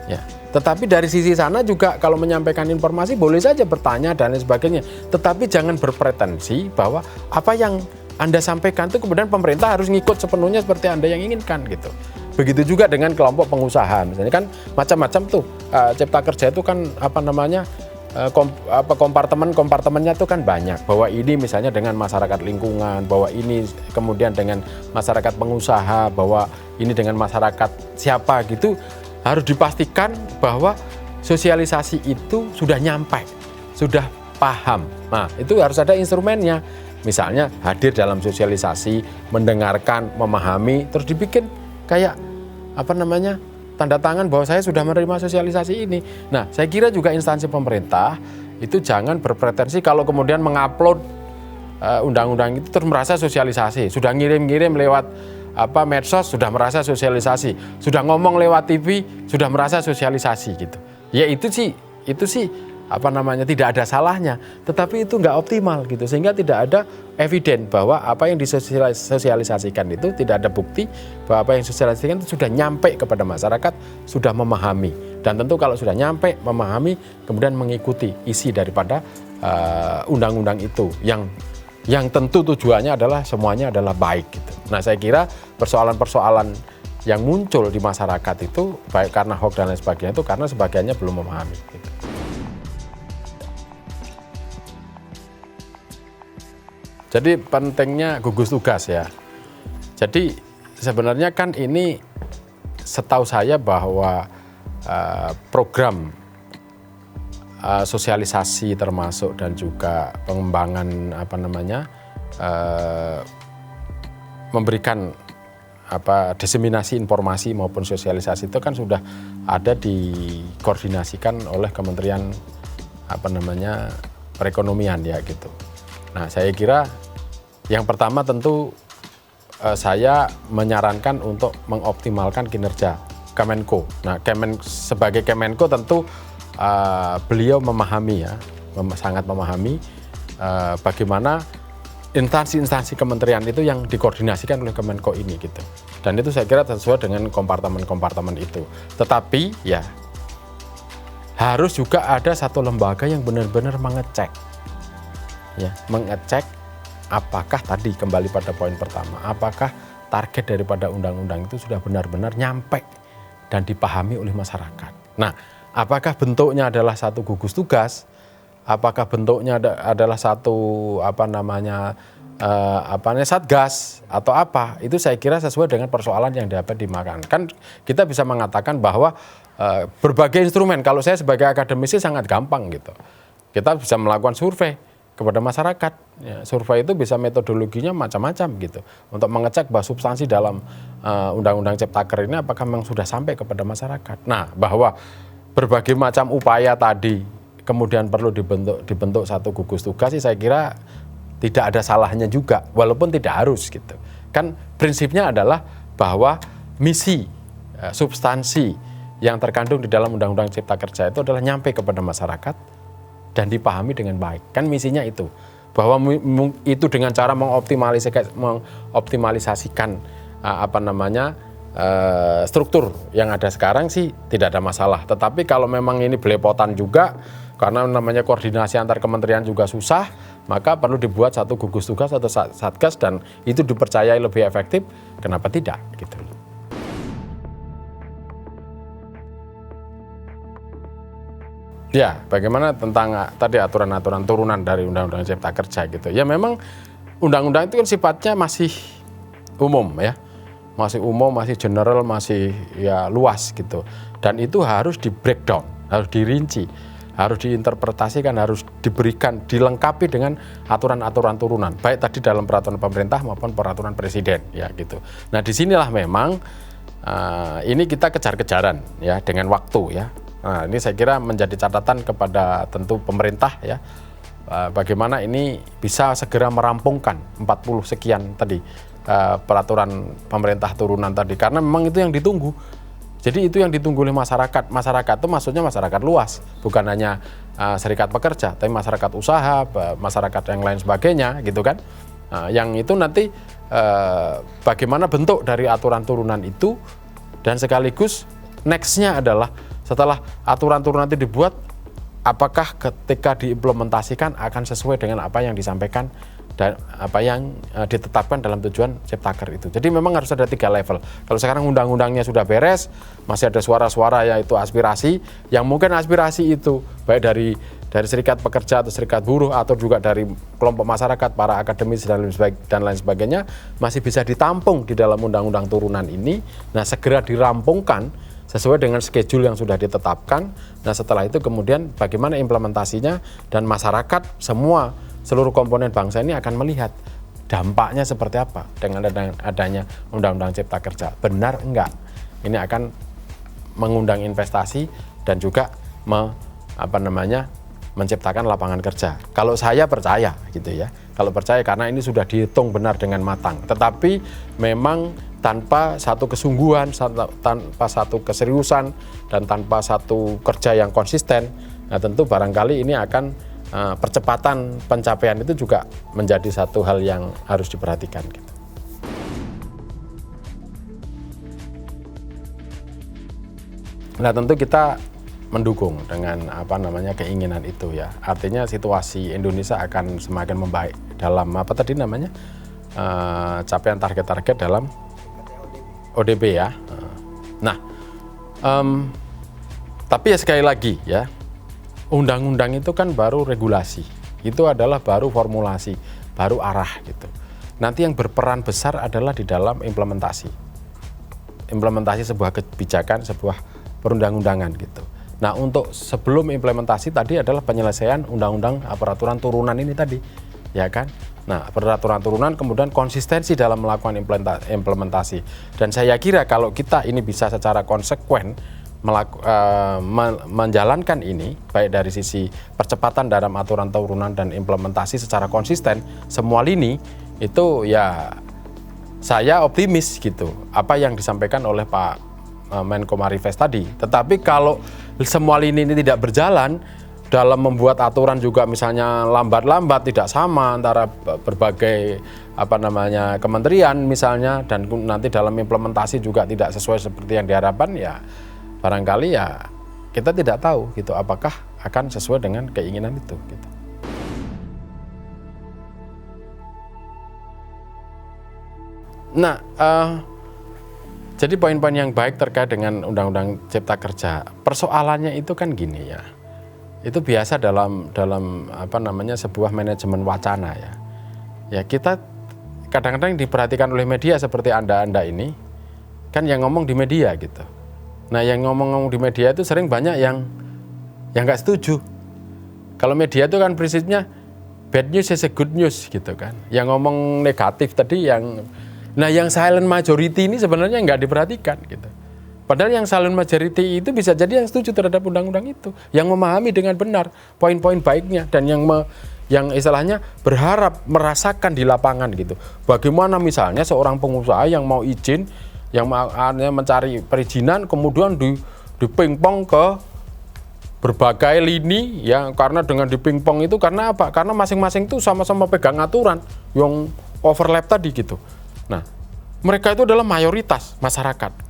Ya. Tetapi dari sisi sana juga kalau menyampaikan informasi boleh saja bertanya dan lain sebagainya. Tetapi jangan berpretensi bahwa apa yang Anda sampaikan itu kemudian pemerintah harus ngikut sepenuhnya seperti Anda yang inginkan gitu. Begitu juga dengan kelompok pengusaha. Misalnya kan macam-macam tuh Cipta Kerja itu kan kompartemennya itu kan banyak, bahwa ini misalnya dengan masyarakat lingkungan, bahwa ini kemudian dengan masyarakat pengusaha, bahwa ini dengan masyarakat siapa gitu, harus dipastikan bahwa sosialisasi itu sudah nyampe sudah paham. Nah, itu harus ada instrumennya. Misalnya hadir dalam sosialisasi, mendengarkan, memahami, terus dibikin kayak tanda tangan bahwa saya sudah menerima sosialisasi ini. Nah, saya kira juga instansi pemerintah itu jangan berpretensi kalau kemudian mengupload undang-undang itu terus merasa sosialisasi, sudah ngirim-ngirim lewat medsos sudah merasa sosialisasi, sudah ngomong lewat TV sudah merasa sosialisasi gitu. Ya itu sih tidak ada salahnya, tetapi itu nggak optimal gitu, sehingga tidak ada eviden bahwa apa yang disosialisasikan itu, tidak ada bukti bahwa apa yang disosialisasikan itu sudah nyampe kepada masyarakat, sudah memahami. Dan tentu kalau sudah nyampe, memahami, kemudian mengikuti isi daripada undang-undang itu yang tentu tujuannya adalah semuanya adalah baik gitu. Nah, saya kira persoalan-persoalan yang muncul di masyarakat itu baik karena hoax dan lain sebagainya itu karena sebagiannya belum memahami gitu. Jadi pentingnya gugus tugas ya. Jadi sebenarnya kan ini setahu saya bahwa program sosialisasi termasuk dan juga pengembangan memberikan diseminasi informasi maupun sosialisasi itu kan sudah ada dikoordinasikan oleh Kementerian Perekonomian ya gitu. Nah, saya kira yang pertama tentu saya menyarankan untuk mengoptimalkan kinerja Kemenko. Nah, sebagai Kemenko tentu beliau memahami ya, sangat memahami bagaimana instansi-instansi kementerian itu yang dikoordinasikan oleh Kemenko ini gitu. Dan itu saya kira sesuai dengan kompartemen-kompartemen itu. Tetapi ya harus juga ada satu lembaga yang benar-benar mengecek apakah tadi kembali pada poin pertama, apakah target daripada undang-undang itu sudah benar-benar nyampe dan dipahami oleh masyarakat. Nah, apakah bentuknya adalah satu gugus tugas, apakah bentuknya adalah satu satgas atau apa, itu saya kira sesuai dengan persoalan yang dapat dimakan. Kan kita bisa mengatakan bahwa berbagai instrumen, kalau saya sebagai akademisi sangat gampang gitu. Kita bisa melakukan survei kepada masyarakat. Ya, survei itu bisa metodologinya macam-macam gitu untuk mengecek bahwa substansi dalam Undang-Undang Ciptaker ini apakah memang sudah sampai kepada masyarakat. Nah, bahwa berbagai macam upaya tadi kemudian perlu dibentuk satu gugus tugas sih saya kira tidak ada salahnya juga, walaupun tidak harus gitu. Kan prinsipnya adalah bahwa misi substansi yang terkandung di dalam Undang-Undang Cipta Kerja itu adalah nyampe kepada masyarakat dan dipahami dengan baik. Kan misinya itu. Bahwa itu dengan cara mengoptimalisasikan struktur yang ada sekarang sih tidak ada masalah. Tetapi kalau memang ini belepotan juga karena namanya koordinasi antar kementerian juga susah, maka perlu dibuat satu gugus tugas atau satgas dan itu dipercayai lebih efektif, kenapa tidak gitu. Ya, bagaimana tentang tadi aturan-aturan turunan dari Undang-Undang Cipta Kerja gitu. Ya memang undang-undang itu kan sifatnya masih umum ya. Masih umum, masih general, masih ya luas gitu. Dan itu harus di breakdown, harus dirinci, harus diinterpretasikan, harus diberikan, dilengkapi dengan aturan-aturan turunan. Baik tadi dalam peraturan pemerintah maupun peraturan presiden ya gitu. Nah, disinilah memang ini kita kejar-kejaran ya dengan waktu ya. Nah, ini saya kira menjadi catatan kepada tentu pemerintah ya, bagaimana ini bisa segera merampungkan 40 sekian tadi peraturan pemerintah turunan tadi, karena memang itu yang ditunggu. Jadi itu yang ditunggu oleh masyarakat. Masyarakat itu maksudnya masyarakat luas, bukan hanya serikat pekerja, tapi masyarakat usaha, masyarakat yang lain sebagainya gitu kan. Yang itu nanti bagaimana bentuk dari aturan turunan itu, dan sekaligus next-nya adalah setelah aturan turunan itu dibuat, apakah ketika diimplementasikan akan sesuai dengan apa yang disampaikan dan apa yang ditetapkan dalam tujuan Ciptaker itu. Jadi memang harus ada 3 level. Kalau sekarang undang-undangnya sudah beres, masih ada suara-suara yaitu aspirasi, yang mungkin aspirasi itu baik dari serikat pekerja atau serikat buruh atau juga dari kelompok masyarakat, para akademis dan lain sebagainya, masih bisa ditampung di dalam undang-undang turunan ini. Nah, segera dirampungkan sesuai dengan schedule yang sudah ditetapkan. Nah setelah itu kemudian bagaimana implementasinya, dan masyarakat semua seluruh komponen bangsa ini akan melihat dampaknya seperti apa dengan adanya Undang-Undang Cipta Kerja. Benar enggak? Ini akan mengundang investasi dan juga menciptakan lapangan kerja. Kalau saya percaya gitu ya. Kalau percaya karena ini sudah dihitung benar dengan matang. Tetapi memang tanpa satu kesungguhan, tanpa satu keseriusan, dan tanpa satu kerja yang konsisten, nah tentu barangkali ini akan percepatan pencapaian itu juga menjadi satu hal yang harus diperhatikan gitu. Nah tentu kita mendukung dengan keinginan itu ya. Artinya situasi Indonesia akan semakin membaik dalam capaian target-target dalam ODP ya. Nah, tapi ya sekali lagi ya, undang-undang itu kan baru regulasi, itu adalah baru formulasi, baru arah gitu. Nanti yang berperan besar adalah di dalam implementasi sebuah kebijakan, sebuah perundang-undangan gitu. Nah untuk sebelum implementasi tadi adalah penyelesaian undang-undang peraturan turunan ini tadi, ya kan? Nah, peraturan turunan kemudian konsistensi dalam melakukan implementasi. Dan saya kira kalau kita ini bisa secara konsekuen menjalankan ini, baik dari sisi percepatan dalam aturan turunan dan implementasi secara konsisten, semua lini, itu ya saya optimis gitu, apa yang disampaikan oleh Pak Menko Marifest tadi. Tetapi kalau semua lini ini tidak berjalan, dalam membuat aturan juga misalnya lambat-lambat, tidak sama antara berbagai kementerian misalnya, dan nanti dalam implementasi juga tidak sesuai seperti yang diharapkan, ya barangkali ya kita tidak tahu gitu apakah akan sesuai dengan keinginan itu gitu. Nah, jadi poin-poin yang baik terkait dengan Undang-Undang Cipta Kerja, persoalannya itu kan gini ya. Itu biasa dalam sebuah manajemen wacana ya. Ya kita kadang-kadang diperhatikan oleh media seperti Anda ini kan yang ngomong di media gitu. Nah, yang ngomong di media itu sering banyak yang nggak setuju. Kalau media itu kan prinsipnya bad news is a good news gitu kan. Yang ngomong negatif tadi yang silent majority ini sebenarnya nggak diperhatikan gitu. Padahal yang silent majority itu bisa jadi yang setuju terhadap undang-undang itu, yang memahami dengan benar poin-poin baiknya, dan yang istilahnya berharap merasakan di lapangan gitu. Bagaimana misalnya seorang pengusaha yang mau izin, yang mencari perizinan, kemudian dipingpong ke berbagai lini ya, karena dengan dipingpong itu karena apa? Karena masing-masing itu sama-sama pegang aturan yang overlap tadi gitu. Nah, mereka itu adalah mayoritas masyarakat.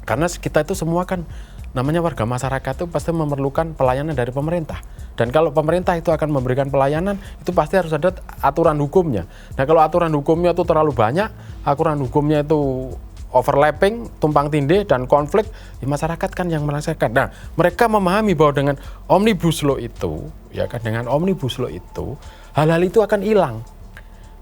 Karena kita itu semua kan namanya warga masyarakat itu pasti memerlukan pelayanan dari pemerintah. Dan kalau pemerintah itu akan memberikan pelayanan, itu pasti harus ada aturan hukumnya. Nah kalau aturan hukumnya itu terlalu banyak, aturan hukumnya itu overlapping, tumpang tindih, dan konflik, ya masyarakat kan yang merasakan. Nah mereka memahami bahwa dengan Omnibus Law itu, ya kan, dengan Omnibus Law itu, hal-hal itu akan hilang.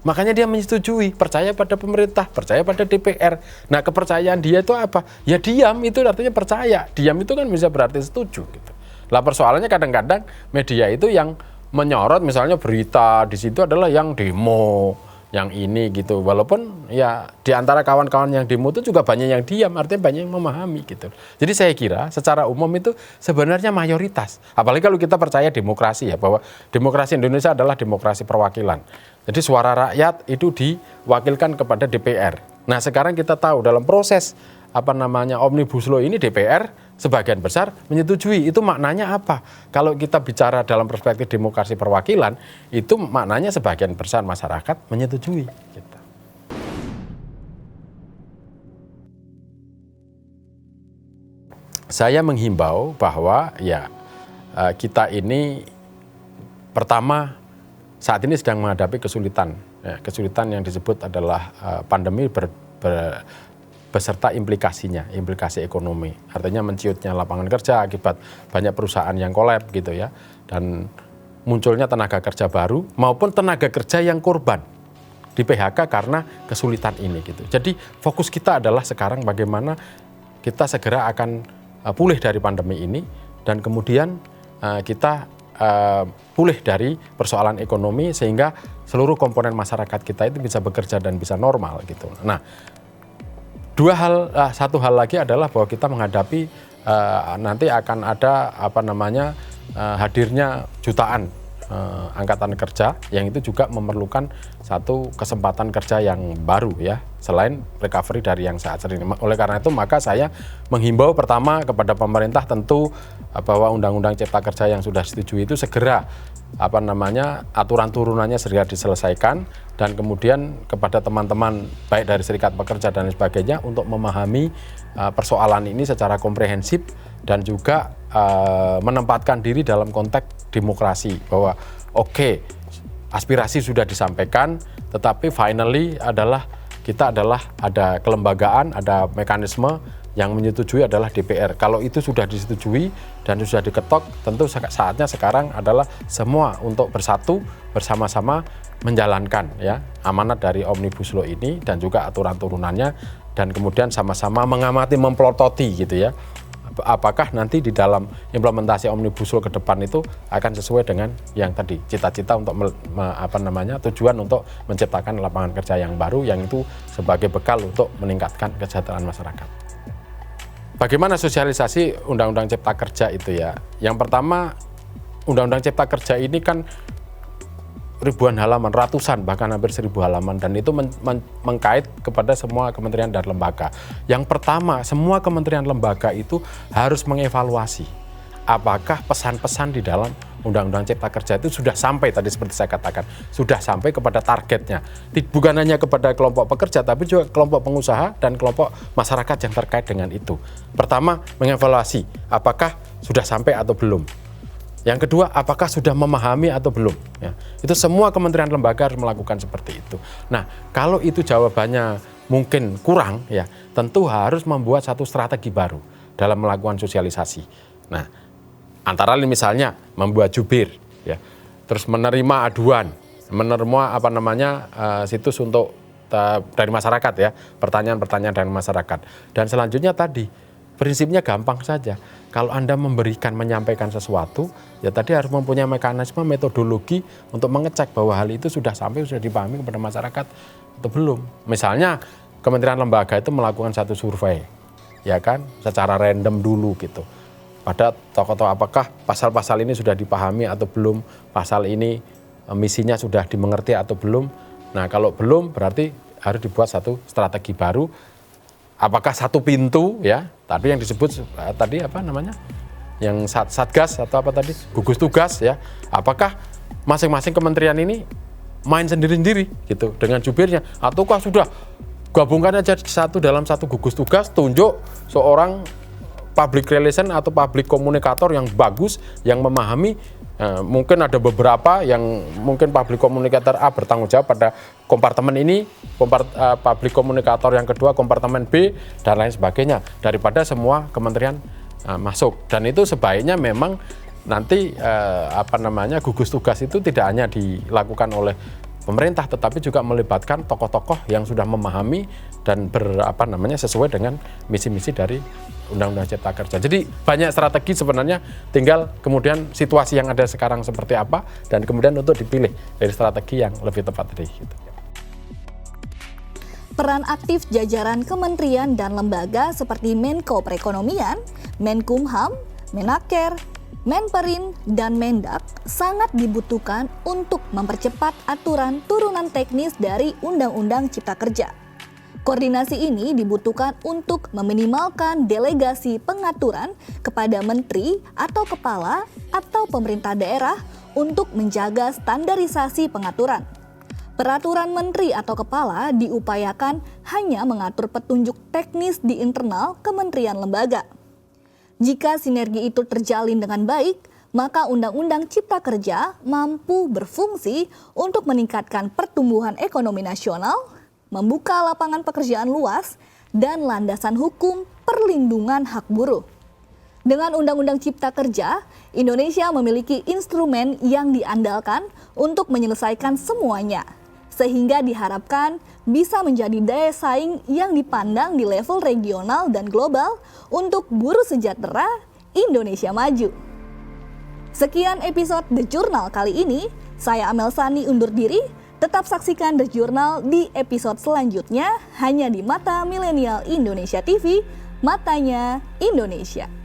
Makanya dia menyetujui, percaya pada pemerintah, percaya pada DPR. Nah kepercayaan dia itu apa? Ya diam, itu artinya percaya. Diam itu kan bisa berarti setuju gitu. Lah persoalannya kadang-kadang media itu yang menyorot misalnya berita di situ adalah yang demo, yang ini gitu. Walaupun ya di antara kawan-kawan yang demo itu juga banyak yang diam, artinya banyak yang memahami gitu. Jadi saya kira secara umum itu sebenarnya mayoritas. Apalagi kalau kita percaya demokrasi ya, bahwa demokrasi Indonesia adalah demokrasi perwakilan. Jadi suara rakyat itu diwakilkan kepada DPR. Nah sekarang kita tahu dalam proses Omnibus Law ini DPR sebagian besar menyetujui. Itu maknanya apa? Kalau kita bicara dalam perspektif demokrasi perwakilan, itu maknanya sebagian besar masyarakat menyetujui. Gitu. Saya menghimbau bahwa ya kita ini pertama saat ini sedang menghadapi kesulitan. Ya, kesulitan yang disebut adalah pandemi beserta implikasinya, implikasi ekonomi. Artinya menciutnya lapangan kerja akibat banyak perusahaan yang kolab gitu ya. Dan munculnya tenaga kerja baru maupun tenaga kerja yang korban di PHK karena kesulitan ini gitu. Jadi fokus kita adalah sekarang bagaimana kita segera akan pulih dari pandemi ini dan kemudian kita pulih dari persoalan ekonomi sehingga seluruh komponen masyarakat kita itu bisa bekerja dan bisa normal gitu. Nah, satu hal lagi adalah bahwa kita menghadapi nanti akan ada hadirnya jutaan angkatan kerja yang itu juga memerlukan satu kesempatan kerja yang baru ya, selain recovery dari yang saat ini. Oleh karena itu maka saya menghimbau pertama kepada pemerintah tentu bahwa Undang-Undang Cipta Kerja yang sudah disetujui itu segera aturan turunannya segera diselesaikan, dan kemudian kepada teman-teman baik dari serikat pekerja dan sebagainya untuk memahami persoalan ini secara komprehensif dan juga menempatkan diri dalam konteks demokrasi bahwa oke, aspirasi sudah disampaikan, tetapi finally kita ada kelembagaan, ada mekanisme yang menyetujui adalah DPR. Kalau itu sudah disetujui dan sudah diketok, tentu saatnya sekarang adalah semua untuk bersatu bersama-sama menjalankan ya amanat dari Omnibus Law ini dan juga aturan turunannya, dan kemudian sama-sama mengamati, memplototi gitu ya. Apakah nanti di dalam implementasi Omnibus Law ke depan itu akan sesuai dengan yang tadi cita-cita untuk tujuan untuk menciptakan lapangan kerja yang baru yang itu sebagai bekal untuk meningkatkan kesejahteraan masyarakat. Bagaimana sosialisasi Undang-Undang Cipta Kerja itu ya? Yang pertama, Undang-Undang Cipta Kerja ini kan ribuan halaman, ratusan bahkan hampir 1.000 halaman, dan itu mengkait kepada semua kementerian dan lembaga. Yang pertama, semua kementerian lembaga itu harus mengevaluasi apakah pesan-pesan di dalam Undang-Undang Cipta Kerja itu sudah sampai, tadi seperti saya katakan, sudah sampai kepada targetnya. Bukan hanya kepada kelompok pekerja, tapi juga kelompok pengusaha dan kelompok masyarakat yang terkait dengan itu. Pertama, mengevaluasi apakah sudah sampai atau belum. Yang kedua, apakah sudah memahami atau belum. Ya, itu semua kementerian lembaga harus melakukan seperti itu. Nah, kalau itu jawabannya mungkin kurang, ya tentu harus membuat satu strategi baru dalam melakukan sosialisasi. Nah, antara lain misalnya membuat jubir, ya, terus menerima aduan, menerima situs untuk dari masyarakat ya, pertanyaan-pertanyaan dari masyarakat. Dan selanjutnya tadi prinsipnya gampang saja. Kalau Anda menyampaikan sesuatu, ya tadi harus mempunyai mekanisme, metodologi untuk mengecek bahwa hal itu sudah sampai, sudah dipahami kepada masyarakat atau belum. Misalnya kementerian lembaga itu melakukan satu survei, ya kan, secara random dulu gitu. Pada tokoh-tokoh apakah pasal-pasal ini sudah dipahami atau belum, pasal ini misinya sudah dimengerti atau belum. Nah kalau belum berarti harus dibuat satu strategi baru. Apakah satu pintu ya, tadi yang disebut yang satgas atau gugus tugas ya, apakah masing-masing kementerian ini main sendiri-sendiri gitu dengan jubirnya, ataukah sudah gabungkan aja dalam satu gugus tugas, tunjuk seorang public relation atau public communicator yang bagus, yang memahami. Mungkin ada beberapa yang mungkin public communicator A bertanggung jawab pada kompartemen ini, public communicator yang kedua kompartemen B, dan lain sebagainya, daripada semua kementerian masuk. Dan itu sebaiknya memang nanti gugus tugas itu tidak hanya dilakukan oleh pemerintah, tetapi juga melibatkan tokoh-tokoh yang sudah memahami dan sesuai dengan misi-misi dari Undang-Undang Cipta Kerja. Jadi banyak strategi sebenarnya, tinggal kemudian situasi yang ada sekarang seperti apa, dan kemudian untuk dipilih dari strategi yang lebih tepat tadi. Gitu. Peran aktif jajaran kementerian dan lembaga seperti Menko Perekonomian, Menkumham, Menaker, Menperin, dan Mendak sangat dibutuhkan untuk mempercepat aturan turunan teknis dari Undang-Undang Cipta Kerja. Koordinasi ini dibutuhkan untuk meminimalkan delegasi pengaturan kepada menteri atau kepala atau pemerintah daerah untuk menjaga standarisasi pengaturan. Peraturan menteri atau kepala diupayakan hanya mengatur petunjuk teknis di internal kementerian lembaga. Jika sinergi itu terjalin dengan baik, maka Undang-Undang Cipta Kerja mampu berfungsi untuk meningkatkan pertumbuhan ekonomi nasional, membuka lapangan pekerjaan luas, dan landasan hukum perlindungan hak buruh. Dengan Undang-Undang Cipta Kerja, Indonesia memiliki instrumen yang diandalkan untuk menyelesaikan semuanya. sehingga diharapkan bisa menjadi daya saing yang dipandang di level regional dan global untuk buruh sejahtera Indonesia maju. Sekian episode The Journal kali ini, saya Amel Sani undur diri. Tetap saksikan The Journal di episode selanjutnya hanya di Mata Milenial Indonesia TV, Matanya Indonesia.